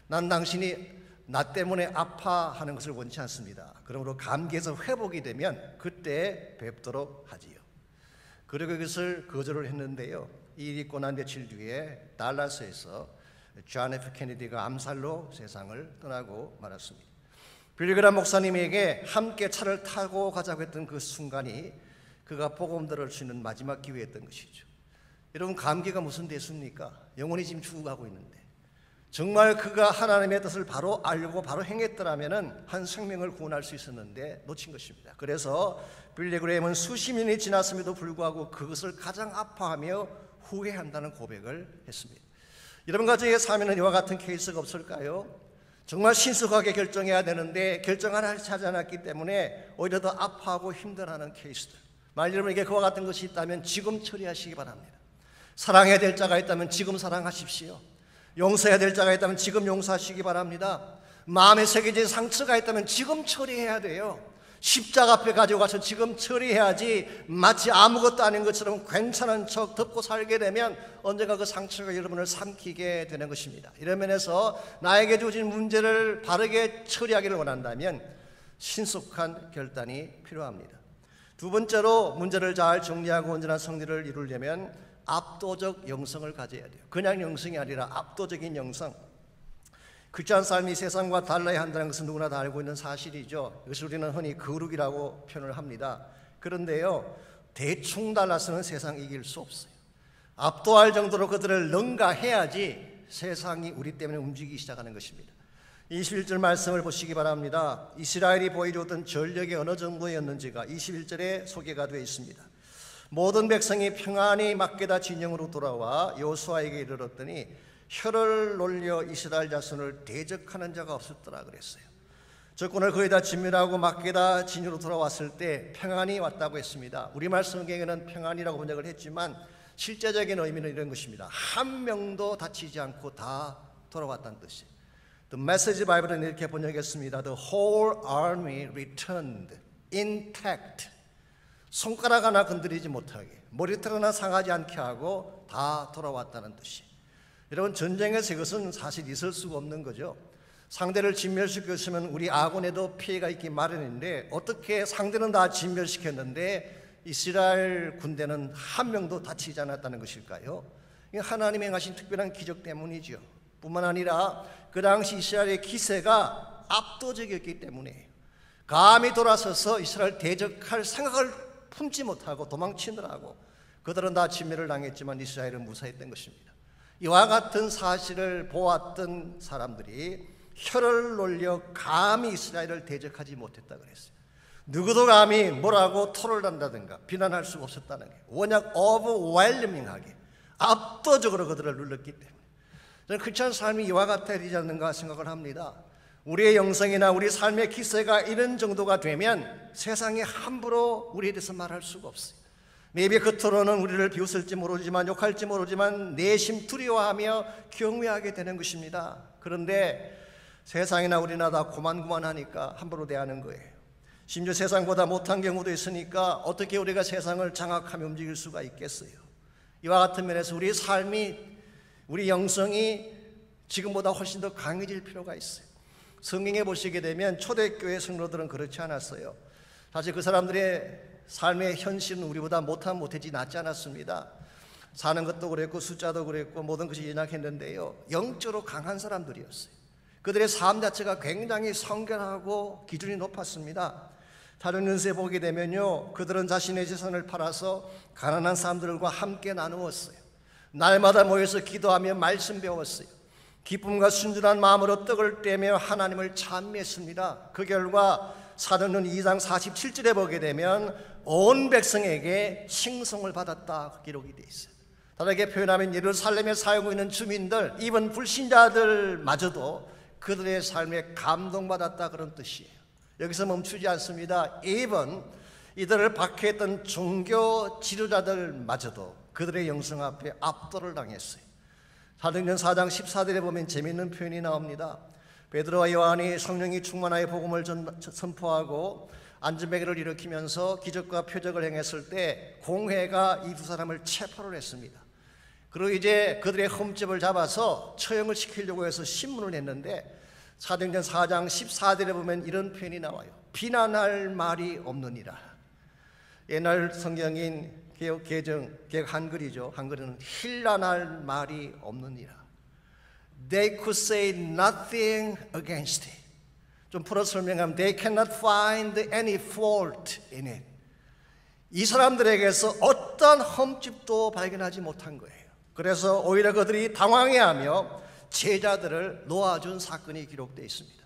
난 당신이 나 때문에 아파하는 것을 원치 않습니다. 그러므로 감기에서 회복이 되면 그때 뵙도록 하지요. 그리고 그것을 거절을 했는데요. 이 일이 있고 난 며칠 뒤에 달라스에서 존 F. 케네디가 암살로 세상을 떠나고 말았습니다. 빌리그람 목사님에게 함께 차를 타고 가자고 했던 그 순간이 그가 복음 들을 수 있는 마지막 기회였던 것이죠. 여러분, 감기가 무슨 대수입니까? 영혼이 지금 죽어가고 있는데 정말 그가 하나님의 뜻을 바로 알고 바로 행했더라면 한 생명을 구원할 수 있었는데 놓친 것입니다. 그래서 빌리그램은 수십 년이 지났음에도 불구하고 그것을 가장 아파하며 후회한다는 고백을 했습니다. 여러분과 저의 삶에는 이와 같은 케이스가 없을까요? 정말 신속하게 결정해야 되는데 결정을 하지 않았기 때문에 오히려 더 아파하고 힘들어하는 케이스들. 만약 여러분에게 그와 같은 것이 있다면 지금 처리하시기 바랍니다. 사랑해야 될 자가 있다면 지금 사랑하십시오. 용서해야 될 자가 있다면 지금 용서하시기 바랍니다. 마음에 새겨진 상처가 있다면 지금 처리해야 돼요. 십자가 앞에 가져가서 지금 처리해야지 마치 아무것도 아닌 것처럼 괜찮은 척 덮고 살게 되면 언젠가 그 상처가 여러분을 삼키게 되는 것입니다. 이런 면에서 나에게 주어진 문제를 바르게 처리하기를 원한다면 신속한 결단이 필요합니다. 두 번째로 문제를 잘 정리하고 온전한 승리를 이루려면 압도적 영성을 가져야 돼요. 그냥 영성이 아니라 압도적인 영성. 크리스찬 삶이 세상과 달라야 한다는 것은 누구나 다 알고 있는 사실이죠. 이것을 우리는 흔히 거룩이라고 표현을 합니다. 그런데요, 대충 달라서는 세상 이길 수 없어요. 압도할 정도로 그들을 능가해야지 세상이 우리 때문에 움직이기 시작하는 것입니다. 21절 말씀을 보시기 바랍니다. 이스라엘이 보여주었던 전력이 어느 정도였는지가 21절에 소개가 되어 있습니다. 모든 백성이 평안히 막게다 진영으로 돌아와 여호수아에게 이르렀더니 혀를 놀려 이스라엘 자손을 대적하는 자가 없었더라 그랬어요. 적군을 거의 다 진멸하고 막게다 진영으로 돌아왔을 때 평안이 왔다고 했습니다. 우리말 성경에는 평안이라고 번역을 했지만 실제적인 의미는 이런 것입니다. 한 명도 다치지 않고 다 돌아왔다는 뜻이에요. The Message Bible은 이렇게 번역했습니다. The whole army returned intact. 손가락 하나 건드리지 못하게, 머리털 하나 상하지 않게 하고 다 돌아왔다는 뜻이에요. 여러분, 전쟁에서 이것은 사실 있을 수가 없는 거죠. 상대를 진멸시켰으면 우리 아군에도 피해가 있기 마련인데 어떻게 상대는 다 진멸시켰는데 이스라엘 군대는 한 명도 다치지 않았다는 것일까요? 이게 하나님이 행하신 특별한 기적 때문이죠. 뿐만 아니라 그 당시 이스라엘의 기세가 압도적이었기 때문에 감히 돌아서서 이스라엘 대적할 생각을 품지 못하고 도망치느라고 그들은 다 진멸을 당했지만 이스라엘은 무사했던 것입니다. 이와 같은 사실을 보았던 사람들이 혀를 놀려 감히 이스라엘을 대적하지 못했다 그랬어요. 누구도 감히 뭐라고 토를 한다든가 비난할 수가 없었다는 게 워낙 overwhelming하게 압도적으로 그들을 눌렀기 때문에 저는 크리스찬 삶이 이와 같아야 되지 않는가 생각을 합니다. 우리의 영성이나 우리 삶의 기세가 이런 정도가 되면 세상에 함부로 우리에 대해서 말할 수가 없어요. maybe 겉으로는 우리를 비웃을지 모르지만 욕할지 모르지만 내심 두려워하며 경외하게 되는 것입니다. 그런데 세상이나 우리나 다 고만고만하니까 함부로 대하는 거예요. 심지어 세상보다 못한 경우도 있으니까 어떻게 우리가 세상을 장악하며 움직일 수가 있겠어요. 이와 같은 면에서 우리 삶이, 우리 영성이 지금보다 훨씬 더 강해질 필요가 있어요. 성경에 보시게 되면 초대교회 성도들은 그렇지 않았어요. 사실 그 사람들의 삶의 현실은 우리보다 못하지 낫지 않았습니다. 사는 것도 그랬고 숫자도 그랬고 모든 것이 연약했는데요, 영적으로 강한 사람들이었어요. 그들의 삶 자체가 굉장히 성결하고 기준이 높았습니다. 다른 연세에 보게 되면요, 그들은 자신의 재산을 팔아서 가난한 사람들과 함께 나누었어요. 날마다 모여서 기도하며 말씀 배웠어요. 기쁨과 순전한 마음으로 떡을 떼며 하나님을 찬미했습니다. 그 결과 사도행전 2장 47절에 보게 되면 온 백성에게 칭송을 받았다 기록이 되어 있어요. 다르게 표현하면 예루살렘에 살고 있는 주민들, 이번 불신자들마저도 그들의 삶에 감동받았다 그런 뜻이에요. 여기서 멈추지 않습니다. even 이들을 박해했던 종교 지도자들마저도 그들의 영성 앞에 압도를 당했어요. 사도행전 4장 14절에 보면 재미있는 표현이 나옵니다. 베드로와 요한이 성령이 충만하여 복음을 선포하고 안전벨을 일으키면서 기적과 표적을 행했을 때 공회가 이 두 사람을 체포를 했습니다. 그리고 이제 그들의 흠집을 잡아서 처형을 시키려고 해서 신문을 냈는데 사도행전 4장 14절에 보면 이런 표현이 나와요. 비난할 말이 없느니라. 옛날 성경인 개혁 한글이죠. 한글은 힐난할 말이 없느니라. They could say nothing against it. 좀 풀어 설명하면 they cannot find any fault in it. 이 사람들에게서 어떤 흠집도 발견하지 못한 거예요. 그래서 오히려 그들이 당황해하며 제자들을 놓아준 사건이 기록되어 있습니다.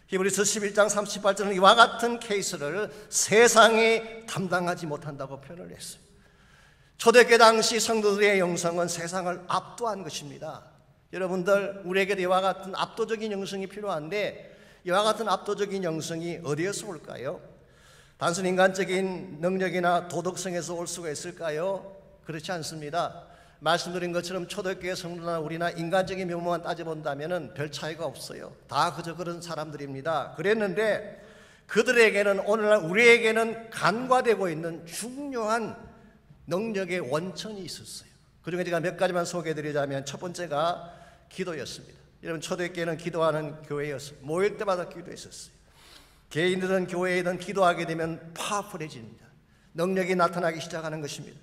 히브리서 11장 38절은 이와 같은 케이스를 세상이 담당하지 못한다고 표현을 했어요. 초대교회 당시 성도들의 영성은 세상을 압도한 것입니다. 여러분들, 우리에게 이와 같은 압도적인 영성이 필요한데 이와 같은 압도적인 영성이 어디에서 올까요? 단순 인간적인 능력이나 도덕성에서 올 수가 있을까요? 그렇지 않습니다. 말씀드린 것처럼 초대교회 성도나 우리나 인간적인 면모만 따져본다면 별 차이가 없어요. 다 그저 그런 사람들입니다. 그랬는데 그들에게는, 오늘날 우리에게는 간과되고 있는 중요한 능력의 원천이 있었어요. 그중에 제가 몇 가지만 소개해드리자면 첫 번째가 기도였습니다. 여러분, 초대교회는 기도하는 교회였어요. 모일 때마다 기도했었어요. 개인들은 교회이든 기도하게 되면 파워풀해집니다. 능력이 나타나기 시작하는 것입니다.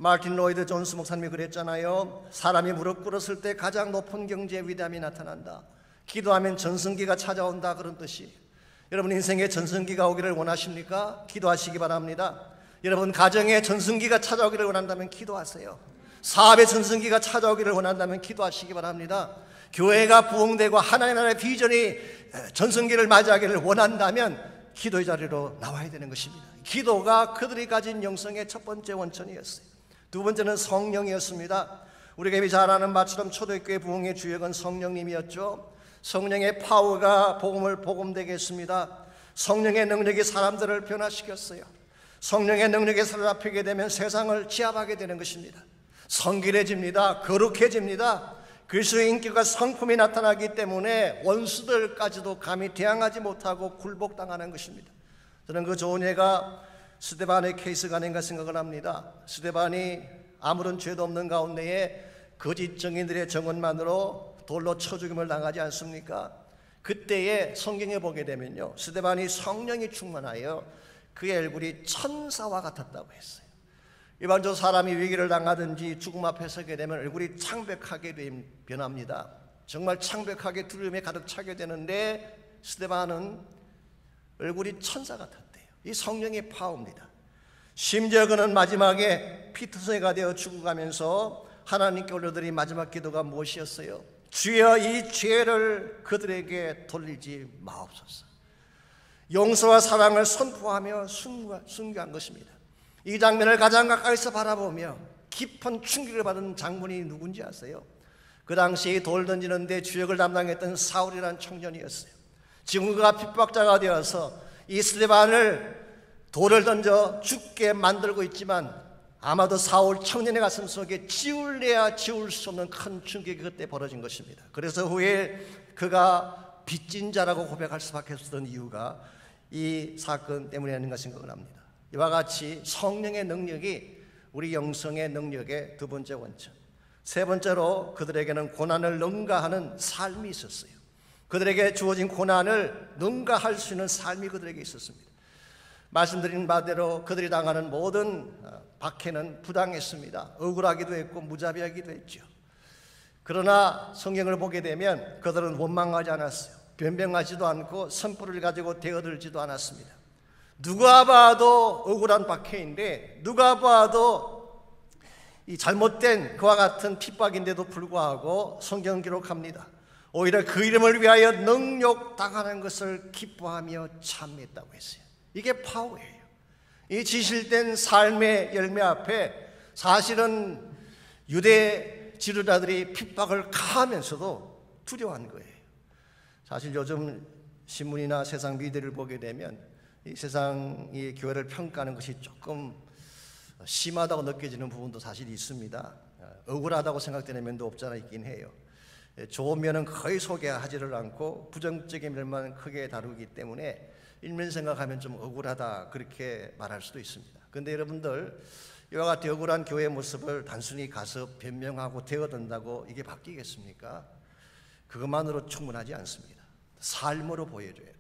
마틴 로이드 존스 목사님이 그랬잖아요. 사람이 무릎 꿇었을 때 가장 높은 경지의 위대함이 나타난다. 기도하면 전성기가 찾아온다, 그런 뜻이. 여러분, 인생에 전성기가 오기를 원하십니까? 기도하시기 바랍니다. 여러분, 가정에 전성기가 찾아오기를 원한다면 기도하세요. 사업의 전성기가 찾아오기를 원한다면 기도하시기 바랍니다. 교회가 부흥되고 하나님 나라의 비전이 전성기를 맞이하기를 원한다면 기도의 자리로 나와야 되는 것입니다. 기도가 그들이 가진 영성의 첫 번째 원천이었어요. 두 번째는 성령이었습니다. 우리가 이미 잘 아는 바처럼 초대교회 부흥의 주역은 성령님이었죠. 성령의 파워가 복음을 복음되게 했습니다. 성령의 능력이 사람들을 변화시켰어요. 성령의 능력에 사로잡히게 되면 세상을 지압하게 되는 것입니다. 성길해집니다. 거룩해집니다. 그리스도의 인격과 성품이 나타나기 때문에 원수들까지도 감히 대항하지 못하고 굴복당하는 것입니다. 저는 그 좋은 예가 스데반의 케이스가 아닌가 생각을 합니다. 스데반이 아무런 죄도 없는 가운데에 거짓 증인들의 증언만으로 돌로 쳐 죽임을 당하지 않습니까? 그때에 성경에 보게 되면요, 스데반이 성령이 충만하여 그의 얼굴이 천사와 같았다고 했어요. 일반적으로 사람이 위기를 당하든지 죽음 앞에 서게 되면 얼굴이 창백하게 변합니다. 정말 창백하게 두려움에 가득 차게 되는데 스데반은 얼굴이 천사 같았대요. 이 성령의 파워입니다. 심지어 그는 마지막에 피투성이가 되어 죽어가면서 하나님께 올려드린 마지막 기도가 무엇이었어요? 주여, 이 죄를 그들에게 돌리지 마옵소서. 용서와 사랑을 선포하며 순교한 것입니다. 이 장면을 가장 가까이서 바라보며 깊은 충격을 받은 장군이 누군지 아세요? 그 당시 돌 던지는데 주역을 담당했던 사울이라는 청년이었어요. 지금 그가 핍박자가 되어서 이 스데반을 돌을 던져 죽게 만들고 있지만 아마도 사울 청년의 가슴 속에 지울래야 지울 수 없는 큰 충격이 그때 벌어진 것입니다. 그래서 후에 그가 빚진 자라고 고백할 수밖에 없었던 이유가 이 사건 때문이라는 것인 생각을 합니다. 이와 같이 성령의 능력이 우리 영성의 능력의 두 번째 원천. 세 번째로 그들에게는 고난을 능가하는 삶이 있었어요. 그들에게 주어진 고난을 능가할 수 있는 삶이 그들에게 있었습니다. 말씀드린 바대로 그들이 당하는 모든 박해는 부당했습니다. 억울하기도 했고 무자비하기도 했죠. 그러나 성경을 보게 되면 그들은 원망하지 않았어요. 변명하지도 않고 선포를 가지고 대어들지도 않았습니다. 누가 봐도 억울한 박해인데, 누가 봐도 이 잘못된 그와 같은 핍박인데도 불구하고 성경 기록합니다. 오히려 그 이름을 위하여 능욕당하는 것을 기뻐하며 참했다고 했어요. 이게 파워예요. 이 지실된 삶의 열매 앞에 사실은 유대 지도자들이 핍박을 가하면서도 두려워한 거예요. 사실 요즘 신문이나 세상 미디어를 보게 되면 이 세상이 교회를 평가하는 것이 조금 심하다고 느껴지는 부분도 사실 있습니다. 억울하다고 생각되는 면도 없지 않아 있긴 해요. 좋은 면은 거의 소개하지를 않고 부정적인 면만 크게 다루기 때문에 일면 생각하면 좀 억울하다 그렇게 말할 수도 있습니다. 그런데 여러분들, 이와 같은 억울한 교회의 모습을 단순히 가서 변명하고 대어든다고 이게 바뀌겠습니까? 그것만으로 충분하지 않습니다. 삶으로 보여줘야 돼요.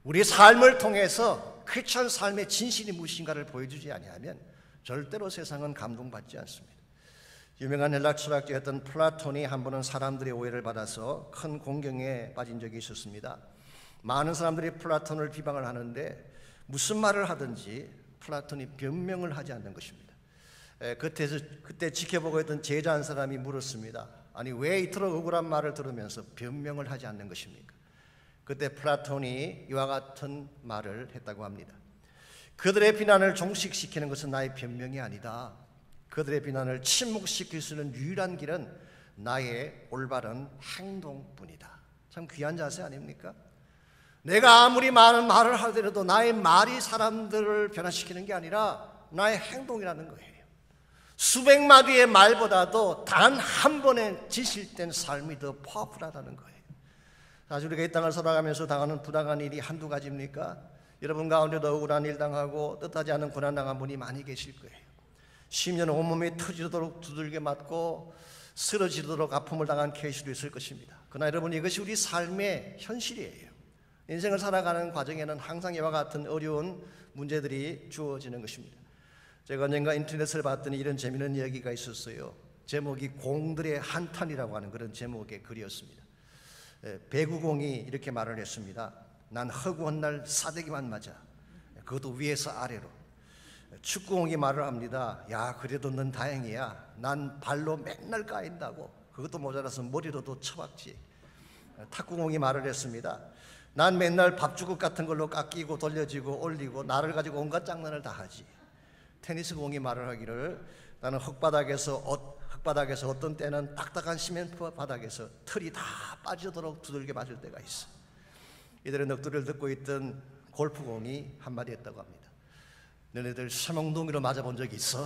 우리 삶을 통해서 크리스천 삶의 진실이 무엇인가를 보여주지 아니하면 절대로 세상은 감동받지 않습니다. 유명한 헬라 철학자였던 플라톤이 한 번은 사람들의 오해를 받아서 큰 공경에 빠진 적이 있었습니다. 많은 사람들이 플라톤을 비방을 하는데 무슨 말을 하든지 플라톤이 변명을 하지 않는 것입니다. 그때 지켜보고 있던 제자 한 사람이 물었습니다. 아니 왜 이토록 억울한 말을 들으면서 변명을 하지 않는 것입니까? 그때 플라톤이 이와 같은 말을 했다고 합니다. 그들의 비난을 종식시키는 것은 나의 변명이 아니다. 그들의 비난을 침묵시킬 수 있는 유일한 길은 나의 올바른 행동뿐이다. 참 귀한 자세 아닙니까? 내가 아무리 많은 말을 하더라도 나의 말이 사람들을 변화시키는 게 아니라 나의 행동이라는 거예요. 수백 마디의 말보다도 단 한 번의 지실된 삶이 더 파워풀하다는 거예요. 사실 우리가 이 땅을 살아가면서 당하는 부당한 일이 한두 가지입니까? 여러분 가운데도 억울한 일 당하고 뜻하지 않은 고난 당한 분이 많이 계실 거예요. 10년 온몸이 터지도록 두들겨 맞고 쓰러지도록 아픔을 당한 케이스도 있을 것입니다. 그러나 여러분 이것이 우리 삶의 현실이에요. 인생을 살아가는 과정에는 항상 이와 같은 어려운 문제들이 주어지는 것입니다. 제가 언젠가 인터넷을 봤더니 이런 재미있는 이야기가 있었어요. 제목이 공들의 한탄이라고 하는 그런 제목의 글이었습니다. 배구공이 이렇게 말을 했습니다. 난 허구한 날 사대기만 맞아. 그것도 위에서 아래로. 축구공이 말을 합니다. 야 그래도 넌 다행이야. 난 발로 맨날 까인다고. 그것도 모자라서 머리로도 쳐박지. 탁구공이 말을 했습니다. 난 맨날 밥주걱 같은 걸로 깎이고 돌려지고 올리고 나를 가지고 온갖 장난을 다 하지. 테니스 공이 말을 하기를 나는 흙바닥에서 어떤 때는 딱딱한 시멘트 바닥에서 털이 다 빠지도록 두들겨 맞을 때가 있어. 이들의 넋두리를 듣고 있던 골프공이 한마디 했다고 합니다. 너네들 쇠몽둥이로 맞아본 적이 있어?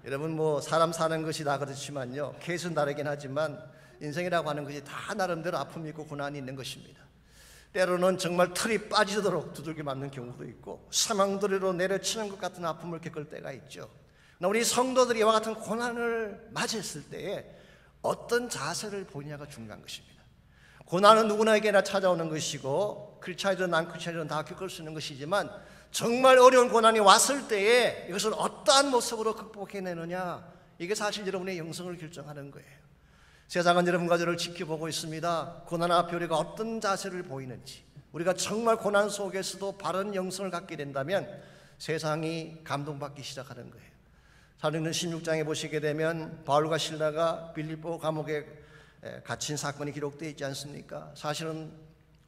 여러분 뭐 사람 사는 것이 다 그렇지만요 케이스는 다르긴 하지만 인생이라고 하는 것이 다 나름대로 아픔이 있고 고난이 있는 것입니다. 때로는 정말 털이 빠지도록 두들겨 맞는 경우도 있고 사망도리로 내려치는 것 같은 아픔을 겪을 때가 있죠. 그러나 우리 성도들이 이와 같은 고난을 맞이했을 때에 어떤 자세를 보이냐가 중요한 것입니다. 고난은 누구나에게나 찾아오는 것이고 크리스찬이든 난 크리스찬이든 다 겪을 수 있는 것이지만 정말 어려운 고난이 왔을 때에 이것을 어떠한 모습으로 극복해내느냐 이게 사실 여러분의 영성을 결정하는 거예요. 세상은 여러분과 저를 지켜보고 있습니다. 고난 앞에 우리가 어떤 자세를 보이는지 우리가 정말 고난 속에서도 바른 영성을 갖게 된다면 세상이 감동받기 시작하는 거예요. 사도행전 16장에 보시게 되면 바울과 실라가 빌립보 감옥에 갇힌 사건이 기록되어 있지 않습니까? 사실은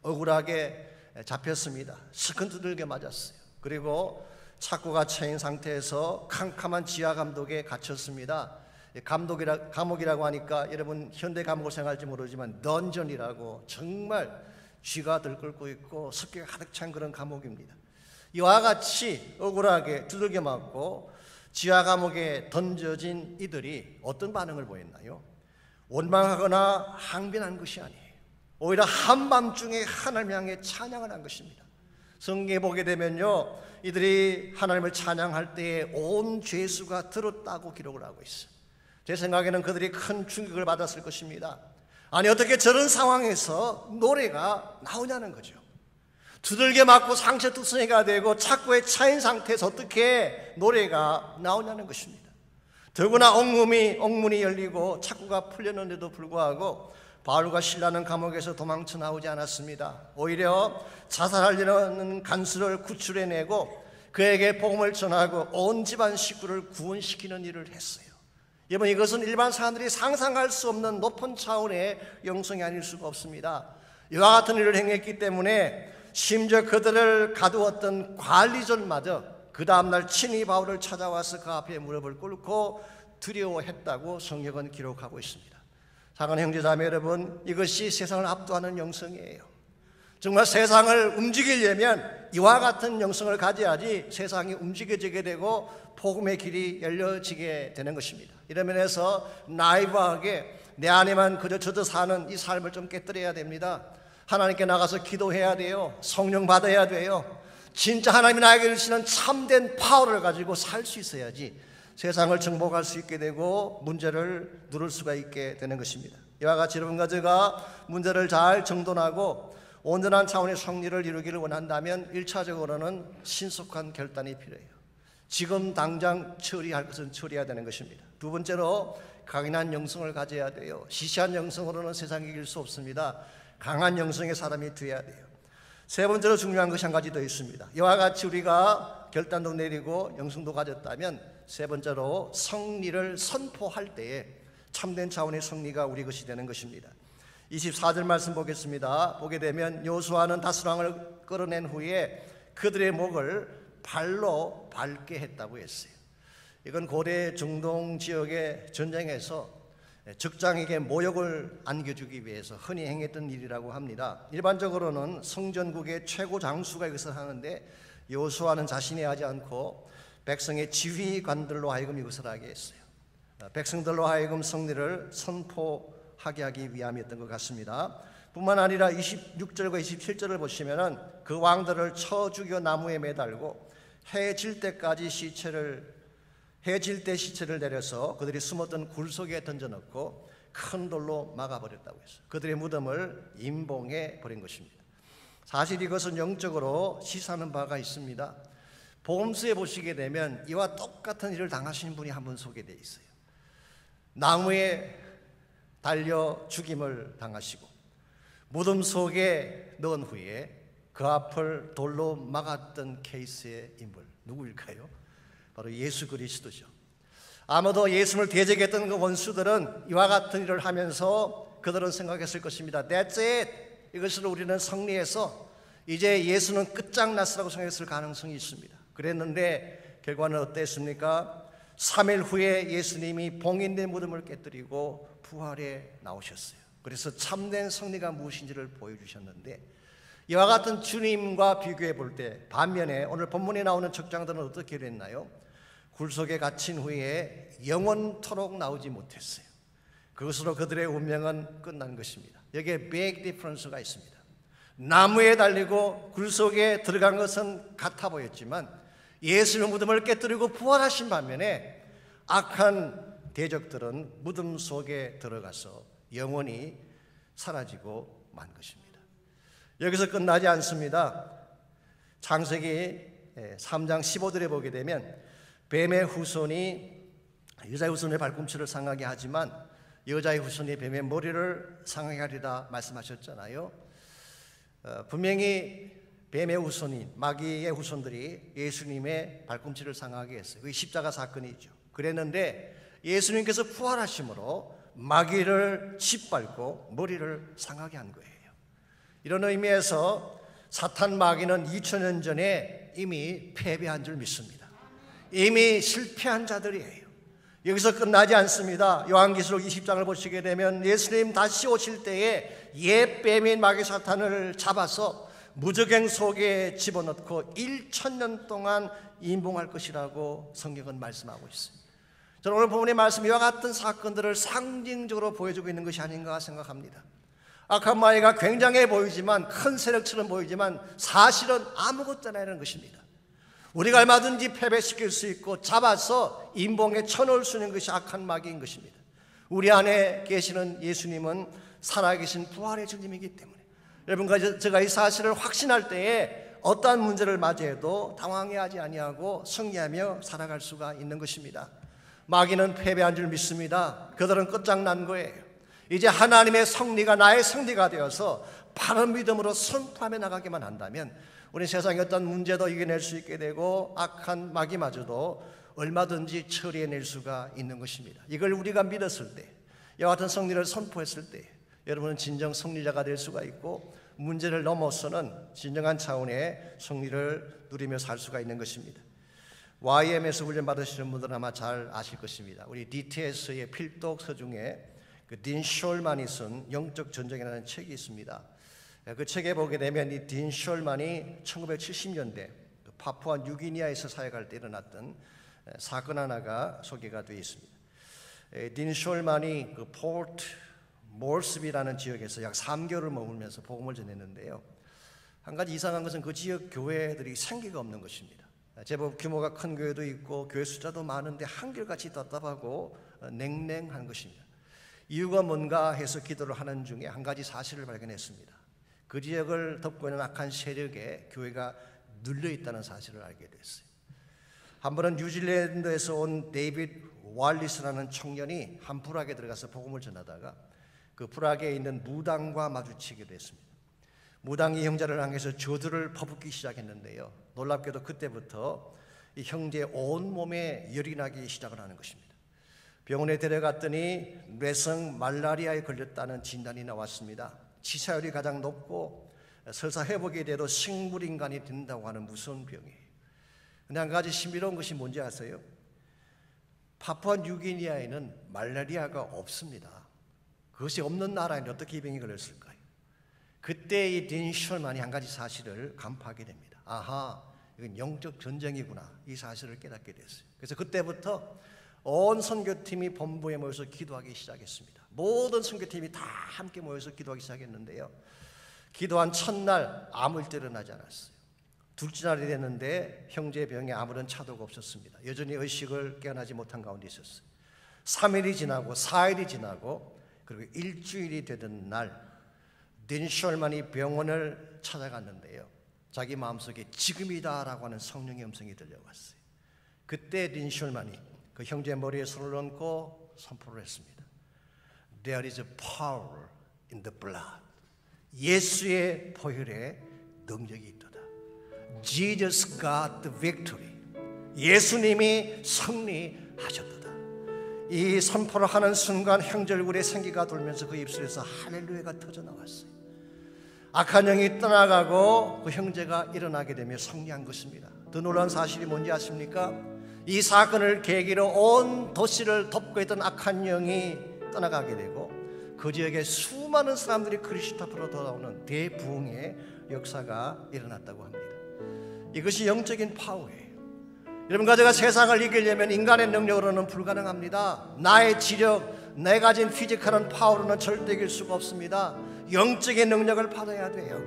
억울하게 잡혔습니다. 실컷 두들겨 맞았어요. 그리고 착고가 처인 상태에서 캄캄한 지하 감독에 갇혔습니다. 감옥이라고 하니까 여러분 현대 감옥을 생각할지 모르지만 던전이라고 정말 쥐가 들끓고 있고 습기가 가득 찬 그런 감옥입니다. 이와 같이 억울하게 두들겨 맞고 지하 감옥에 던져진 이들이 어떤 반응을 보였나요? 원망하거나 항변한 것이 아니에요. 오히려 한밤중에 하나님 향해 찬양을 한 것입니다. 성경에 보게 되면요 이들이 하나님을 찬양할 때에 온 죄수가 들었다고 기록을 하고 있어요. 제 생각에는 그들이 큰 충격을 받았을 것입니다. 아니 어떻게 저런 상황에서 노래가 나오냐는 거죠. 두들겨 맞고 상처투성이가 되고 착고에 차인 상태에서 어떻게 노래가 나오냐는 것입니다. 더구나 옥문이 열리고 착고가 풀렸는데도 불구하고 바울과 실라는 감옥에서 도망쳐 나오지 않았습니다. 오히려 자살하려는 간수를 구출해내고 그에게 복음을 전하고 온 집안 식구를 구원시키는 일을 했어요. 여러분 이것은 일반 사람들이 상상할 수 없는 높은 차원의 영성이 아닐 수가 없습니다. 이와 같은 일을 행했기 때문에 심지어 그들을 가두었던 관리전마저 그 다음날 친히 바울을 찾아와서 그 앞에 무릎을 꿇고 두려워했다고 성경은 기록하고 있습니다. 사랑하는 형제자매 여러분, 이것이 세상을 압도하는 영성이에요. 정말 세상을 움직이려면 이와 같은 영성을 가져야지 세상이 움직여지게 되고 복음의 길이 열려지게 되는 것입니다. 이런 면에서 나이브하게 내 안에만 그저 젖어 사는 이 삶을 좀 깨뜨려야 됩니다. 하나님께 나가서 기도해야 돼요. 성령 받아야 돼요. 진짜 하나님이 나에게 주시는 참된 파워를 가지고 살 수 있어야지 세상을 정복할 수 있게 되고 문제를 누를 수가 있게 되는 것입니다. 이와 같이 여러분과 제가 문제를 잘 정돈하고 온전한 차원의 승리를 이루기를 원한다면 1차적으로는 신속한 결단이 필요해요. 지금 당장 처리할 것은 처리해야 되는 것입니다. 두 번째로 강인한 영성을 가져야 돼요. 시시한 영성으로는 세상을 이길 수 없습니다. 강한 영성의 사람이 되어야 돼요. 세 번째로 중요한 것이 한 가지 더 있습니다. 이와 같이 우리가 결단도 내리고 영성도 가졌다면 세 번째로 승리를 선포할 때에 참된 차원의 승리가 우리 것이 되는 것입니다. 24절 말씀 보겠습니다. 보게 되면 여호수아는 다스랑을 끌어낸 후에 그들의 목을 발로 밟게 했다고 했어요. 이건 고대 중동 지역의 전쟁에서 적장에게 모욕을 안겨주기 위해서 흔히 행했던 일이라고 합니다. 일반적으로는 성전국의 최고 장수가 이것을 하는데 여호수아는 자신이 하지 않고 백성의 지휘관들로 하여금 이것을 하게 했어요. 백성들로 하여금 승리를 선포하게 하기 위함이었던 것 같습니다. 뿐만 아니라 26절과 27절을 보시면은 그 왕들을 쳐 죽여 나무에 매달고 해 질 때 시체를 내려서 그들이 숨었던 굴 속에 던져넣고 큰 돌로 막아버렸다고 했어요. 그들의 무덤을 임봉해 버린 것입니다. 사실 이것은 영적으로 시사하는 바가 있습니다. 복음서에 보시게 되면 이와 똑같은 일을 당하신 분이 한 분 소개되어 있어요. 나무에 달려 죽임을 당하시고 무덤 속에 넣은 후에 그 앞을 돌로 막았던 케이스의 인물 누구일까요? 바로 예수 그리스도죠. 아마도 예수를 대적했던 그 원수들은 이와 같은 일을 하면서 그들은 생각했을 것입니다. That's it. 이것으로 우리는 승리해서 이제 예수는 끝장났으라고 생각했을 가능성이 있습니다. 그랬는데 결과는 어땠습니까? 3일 후에 예수님이 봉인된 무덤을 깨뜨리고 부활해 나오셨어요. 그래서 참된 승리가 무엇인지를 보여주셨는데 이와 같은 주님과 비교해 볼 때 반면에 오늘 본문에 나오는 척장들은 어떻게 됐나요? 굴 속에 갇힌 후에 영원토록 나오지 못했어요. 그것으로 그들의 운명은 끝난 것입니다. 여기에 big difference가 있습니다. 나무에 달리고 굴 속에 들어간 것은 같아 보였지만 예수의 무덤을 깨뜨리고 부활하신 반면에 악한 대적들은 무덤 속에 들어가서 영원히 사라지고 만 것입니다. 여기서 끝나지 않습니다. 창세기 3장 15절에 보게 되면 뱀의 후손이 여자의 후손의 발꿈치를 상하게 하지만 여자의 후손이 뱀의 머리를 상하게 하리라 말씀하셨잖아요. 분명히 뱀의 후손인 마귀의 후손들이 예수님의 발꿈치를 상하게 했어요. 그게 십자가 사건이죠. 그랬는데 예수님께서 부활하심으로 마귀를 짓밟고 머리를 상하게 한 거예요. 이런 의미에서 사탄 마귀는 2000년 전에 이미 패배한 줄 믿습니다. 이미 실패한 자들이에요. 여기서 끝나지 않습니다. 요한계시록 20장을 보시게 되면 예수님 다시 오실 때에 옛 뱀인 마귀 사탄을 잡아서 무저갱 속에 집어넣고 1000년 동안 임봉할 것이라고 성경은 말씀하고 있습니다. 저는 오늘 본문의 말씀 이와 같은 사건들을 상징적으로 보여주고 있는 것이 아닌가 생각합니다. 악한 마귀가 굉장해 보이지만 큰 세력처럼 보이지만 사실은 아무것도 아니라는 것입니다. 우리가 얼마든지 패배시킬 수 있고 잡아서 임봉에 쳐넣을 수 있는 것이 악한 마귀인 것입니다. 우리 안에 계시는 예수님은 살아계신 부활의 주님이기 때문에 여러분과 제가 이 사실을 확신할 때에 어떠한 문제를 맞이해도 당황해하지 아니하고 승리하며 살아갈 수가 있는 것입니다. 마귀는 패배한 줄 믿습니다. 그들은 끝장난 거예요. 이제 하나님의 승리가 나의 승리가 되어서 바른 믿음으로 선포하며 나가기만 한다면 우리 세상의 어떤 문제도 이겨낼 수 있게 되고 악한 마귀마저도 얼마든지 처리해낼 수가 있는 것입니다. 이걸 우리가 믿었을 때, 이와 같은 승리를 선포했을 때 여러분은 진정 승리자가 될 수가 있고 문제를 넘어서는 진정한 차원의 승리를 누리며 살 수가 있는 것입니다. YM에서 훈련 받으시는 분들은 아마 잘 아실 것입니다. 우리 DTS의 필독서 중에 딘 숄만이 쓴 영적 전쟁이라는 책이 있습니다. 그 책에 보게 되면 이 딘 숄만이 1970년대 파푸아 뉴기니아에서 사역할 때 일어났던 사건 하나가 소개가 되어 있습니다. 딘 숄만이 그 포트 몰스비라는 지역에서 약 3개월을 머물면서 복음을 전했는데요. 한 가지 이상한 것은 그 지역 교회들이 생기가 없는 것입니다. 제법 규모가 큰 교회도 있고 교회 숫자도 많은데 한결같이 답답하고 냉랭한 것입니다. 이유가 뭔가 해서 기도를 하는 중에 한 가지 사실을 발견했습니다. 그 지역을 덮고 있는 악한 세력에 교회가 눌려 있다는 사실을 알게 됐어요. 한 번은 뉴질랜드에서 온 데이빗 왈리스라는 청년이 한 부락에 들어가서 복음을 전하다가 그 불악에 있는 무당과 마주치게 됐습니다. 무당이 형제를 향해서 저주를 퍼붓기 시작했는데요. 놀랍게도 그때부터 이 형제의 온몸에 열이 나기 시작을 하는 것입니다. 병원에 데려갔더니 뇌성 말라리아에 걸렸다는 진단이 나왔습니다. 치사율이 가장 높고 설사 회복이 돼도 식물인간이 된다고 하는 무서운 병이에요. 근데 한 가지 신비로운 것이 뭔지 아세요? 파푸아 뉴기니아에는 말라리아가 없습니다. 그것이 없는 나라에는 어떻게 이 병이 걸렸을까요? 그때 이 딘 셜만이 한 가지 사실을 간파하게 됩니다. 아하, 이건 영적 전쟁이구나, 이 사실을 깨닫게 됐어요. 그래서 그때부터 온 선교팀이 본부에 모여서 기도하기 시작했습니다. 모든 선교팀이 다 함께 모여서 기도하기 시작했는데요. 기도한 첫날 아무 일도 일어나지 않았어요. 둘째 날이 됐는데 형제의 병에 아무런 차도가 없었습니다. 여전히 의식을 깨어나지 못한 가운데 있었어요. 3일이 지나고 4일이 지나고 그리고 일주일이 되던 날 딘 셜만이 병원을 찾아갔는데요. 자기 마음속에 지금이다라고 하는 성령의 음성이 들려왔어요. 그때 딘 셜만이 그 형제의 머리에 손을 얹고 선포를 했습니다. There is a power in the blood. 예수의 보혈에 능력이 있도다. Jesus got the victory. 예수님이 승리하셨도다. 이 선포를 하는 순간 형제 얼굴에 생기가 돌면서 그 입술에서 할렐루야가 터져나왔어요. 악한 영이 떠나가고 그 형제가 일어나게 되며 승리한 것입니다. 더 놀라운 사실이 뭔지 아십니까? 이 사건을 계기로 온 도시를 덮고 있던 악한 영이 떠나가게 되고 그 지역에 수많은 사람들이 그리스도 앞으로 돌아오는 대부흥의 역사가 일어났다고 합니다. 이것이 영적인 파워예요. 여러분, 가져가 세상을 이기려면 인간의 능력으로는 불가능합니다. 나의 지력, 내 가진 피지컬한 파워로는 절대 이길 수가 없습니다. 영적인 능력을 받아야 돼요.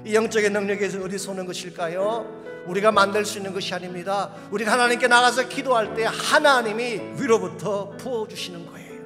이 영적인 능력이 어디서 오는 것일까요? 우리가 만들 수 있는 것이 아닙니다. 우리가 하나님께 나가서 기도할 때 하나님이 위로부터 부어주시는 거예요.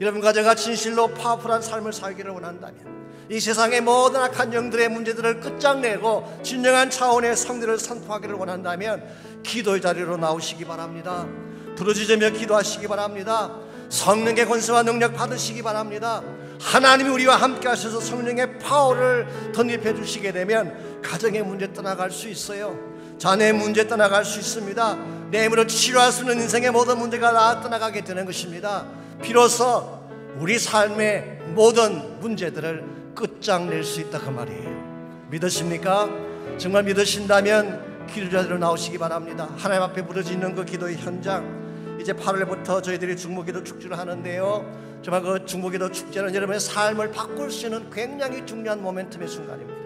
여러분, 가져가 진실로 파워풀한 삶을 살기를 원한다면 이 세상의 모든 악한 영들의 문제들을 끝장내고 진정한 차원의 성리를 선포하기를 원한다면 기도의 자리로 나오시기 바랍니다. 부르짖으며 기도하시기 바랍니다. 성령의 권세와 능력 받으시기 바랍니다. 하나님이 우리와 함께 하셔서 성령의 파워를 덧입혀 주시게 되면 가정의 문제 떠나갈 수 있어요. 자녀의 문제 떠나갈 수 있습니다. 내 힘으로 치료할 수 있는 인생의 모든 문제가 다 떠나가게 되는 것입니다. 비로소 우리 삶의 모든 문제들을 끝장낼 수 있다, 그 말이에요. 믿으십니까? 정말 믿으신다면 기도 자리로 나오시기 바랍니다. 하나님 앞에 부르짖는 그 기도의 현장, 이제 8월부터 저희들이 중보기도 축제를 하는데요. 정말 그 중보기도 축제는 여러분의 삶을 바꿀 수 있는 굉장히 중요한 모멘텀의 순간입니다.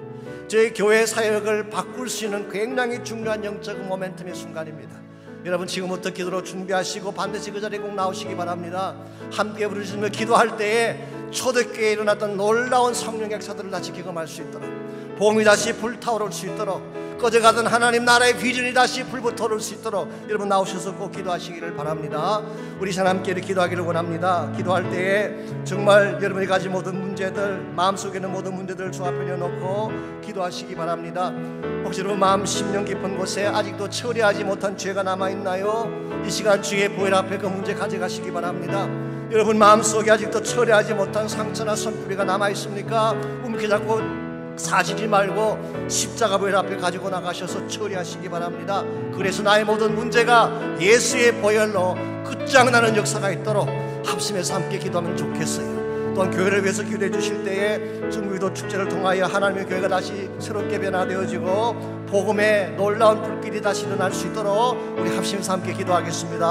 저희 교회 사역을 바꿀 수 있는 굉장히 중요한 영적 모멘텀의 순간입니다. 여러분, 지금부터 기도로 준비하시고 반드시 그 자리에 꼭 나오시기 바랍니다. 함께 부르짖으며 기도할 때에 초대교회에 일어났던 놀라운 성령의 역사들을 다시 경험할 수 있도록, 봄이 다시 불타오를 수 있도록, 꺼져가던 하나님 나라의 비전이 다시 불붙어올 수 있도록 여러분 나오셔서 꼭 기도하시기를 바랍니다. 우리 하나님께 기도하기를 원합니다. 기도할 때에 정말 여러분이 가진 모든 문제들, 마음속에 있는 모든 문제들을 주 앞에 내놓고 기도하시기 바랍니다. 혹시 여러분 마음 심령 깊은 곳에 아직도 처리하지 못한 죄가 남아있나요? 이 시간 주의 보혈 앞에 그 문제 가져가시기 바랍니다. 여러분 마음속에 아직도 처리하지 못한 상처나 손뿌리가 남아있습니까? 움켜잡고 사지지 말고 십자가 보혈 앞에 가지고 나가셔서 처리하시기 바랍니다. 그래서 나의 모든 문제가 예수의 보혈로 끝장나는 역사가 있도록 합심해서 함께 기도하면 좋겠어요. 또한 교회를 위해서 기도해 주실 때에 중부기도 축제를 통하여 하나님의 교회가 다시 새롭게 변화되어지고 복음의 놀라운 불길이 다시 일어날 수 있도록 우리 합심해서 함께 기도하겠습니다.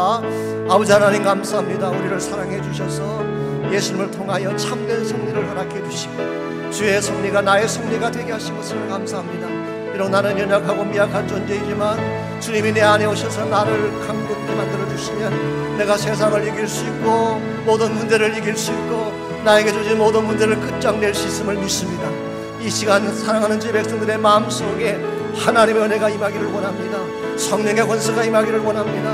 아버지 하나님, 감사합니다. 우리를 사랑해 주셔서 예수님을 통하여 참된 승리를 허락해 주시고 주의 승리가 나의 승리가 되게 하신 것을 감사합니다. 비록 나는 연약하고 미약한 존재이지만 주님이 내 안에 오셔서 나를 강력히 만들어주시면 내가 세상을 이길 수 있고 모든 문제를 이길 수 있고 나에게 주신 모든 문제를 끝장낼 수 있음을 믿습니다. 이 시간 사랑하는 주 백성들의 마음속에 하나님의 은혜가 임하기를 원합니다. 성령의 권세가 임하기를 원합니다.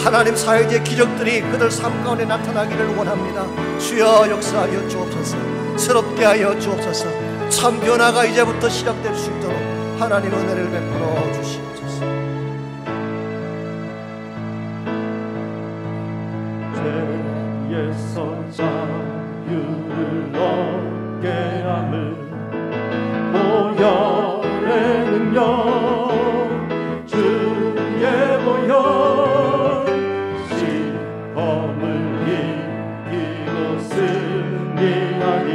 하나님 사회의 기적들이 그들 삶 가운데 나타나기를 원합니다. 주여 역사하여 주옵소서. 새롭게 하여 주옵소서. 참 변화가 이제부터 시작될 수 있도록 하나님의 은혜를 베풀어 주시옵소서. 죄에서 자유를 얻게 함을 보혈의 능력 주의 보혈 시험을 이기고 승리하니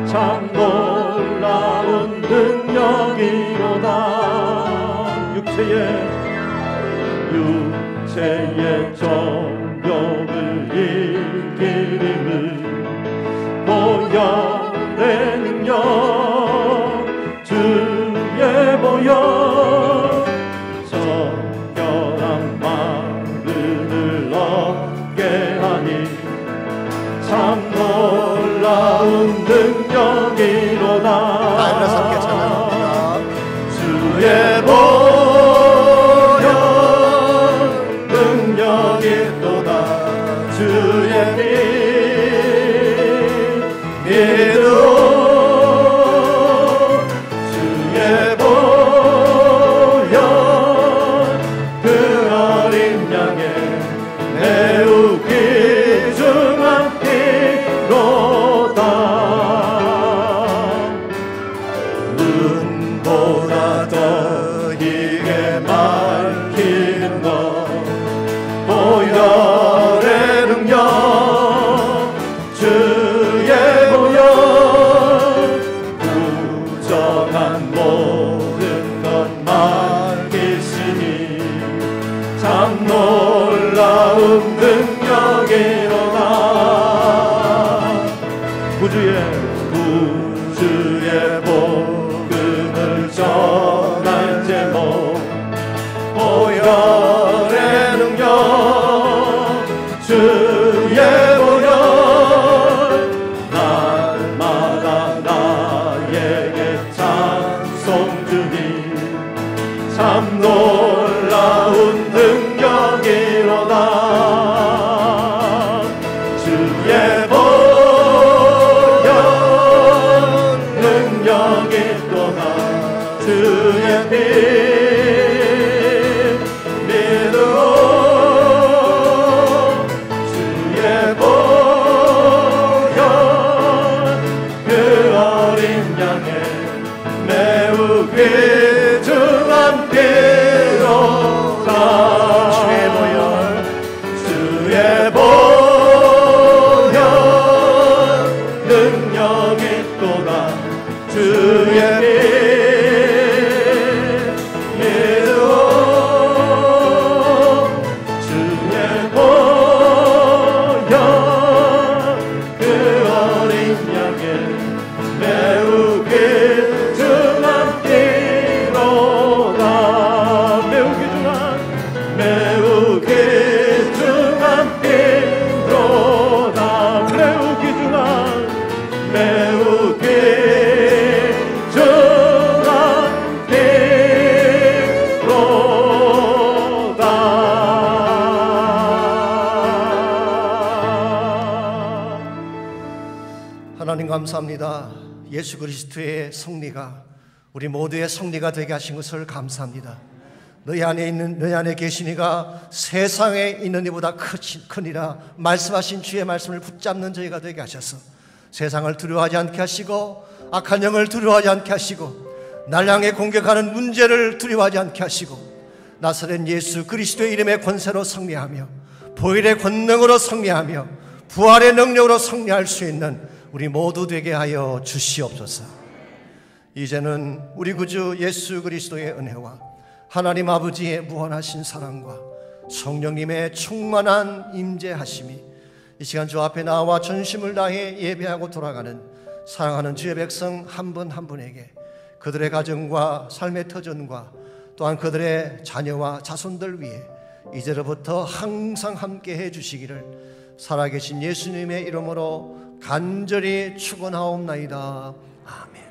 참 놀라운 능력이로다. 육체의 정욕을 이기림을 보혈의 능력 주의 보혈 정결한 마음을 얻게 하니 참 놀라운 능력이로다. 하나님 함께 찬양합니다. 주의 보혈 능력이 또다. 주의 믿음 주의 보혈 그 어린 양의 매우 귀중한 피로다. 눈보다 더 이게 밝히는 것 보혈의 능력 주의 보혈 부정한 모든 것 맡기시니 참 놀라운 능력이로다. 구주의 복음을 전할 제목 보혈의 능력 주의 보혈 날마다 나에게 찬송 주니 참 놀라운 능력이로다. 주의 보혈 능력이 또다. 주의 믿음 주의 보혈 그 어린 양의 매우 귀중한 피로다. 주의 보혈 주의 보혈 능력이 또다. 주의 믿음 주의 보혈 그 어린 양의 매우 귀중한 피로다. 매우 귀중한 피로다. 매우 귀중한 피로다. 하나님 감사합니다. 예수 그리스도의 승리가 우리 모두의 승리가 되게 하신 것을 감사합니다. 너희 안에 계신 이가 세상에 있는 이보다 크니라 말씀하신 주의 말씀을 붙잡는 저희가 되게 하셔서 세상을 두려워하지 않게 하시고 악한 영을 두려워하지 않게 하시고 날 향해 공격하는 문제를 두려워하지 않게 하시고 나사렛 예수 그리스도의 이름의 권세로 승리하며 보혈의 권능으로 승리하며 부활의 능력으로 승리할 수 있는 우리 모두 되게 하여 주시옵소서. 이제는 우리 구주 예수 그리스도의 은혜와 하나님 아버지의 무한하신 사랑과 성령님의 충만한 임재하심이 이 시간 주 앞에 나와 전심을 다해 예배하고 돌아가는 사랑하는 주의 백성 한 분 한 분에게 그들의 가정과 삶의 터전과 또한 그들의 자녀와 자손들 위해 이제로부터 항상 함께 해주시기를 살아계신 예수님의 이름으로 간절히 축원하옵나이다. 아멘.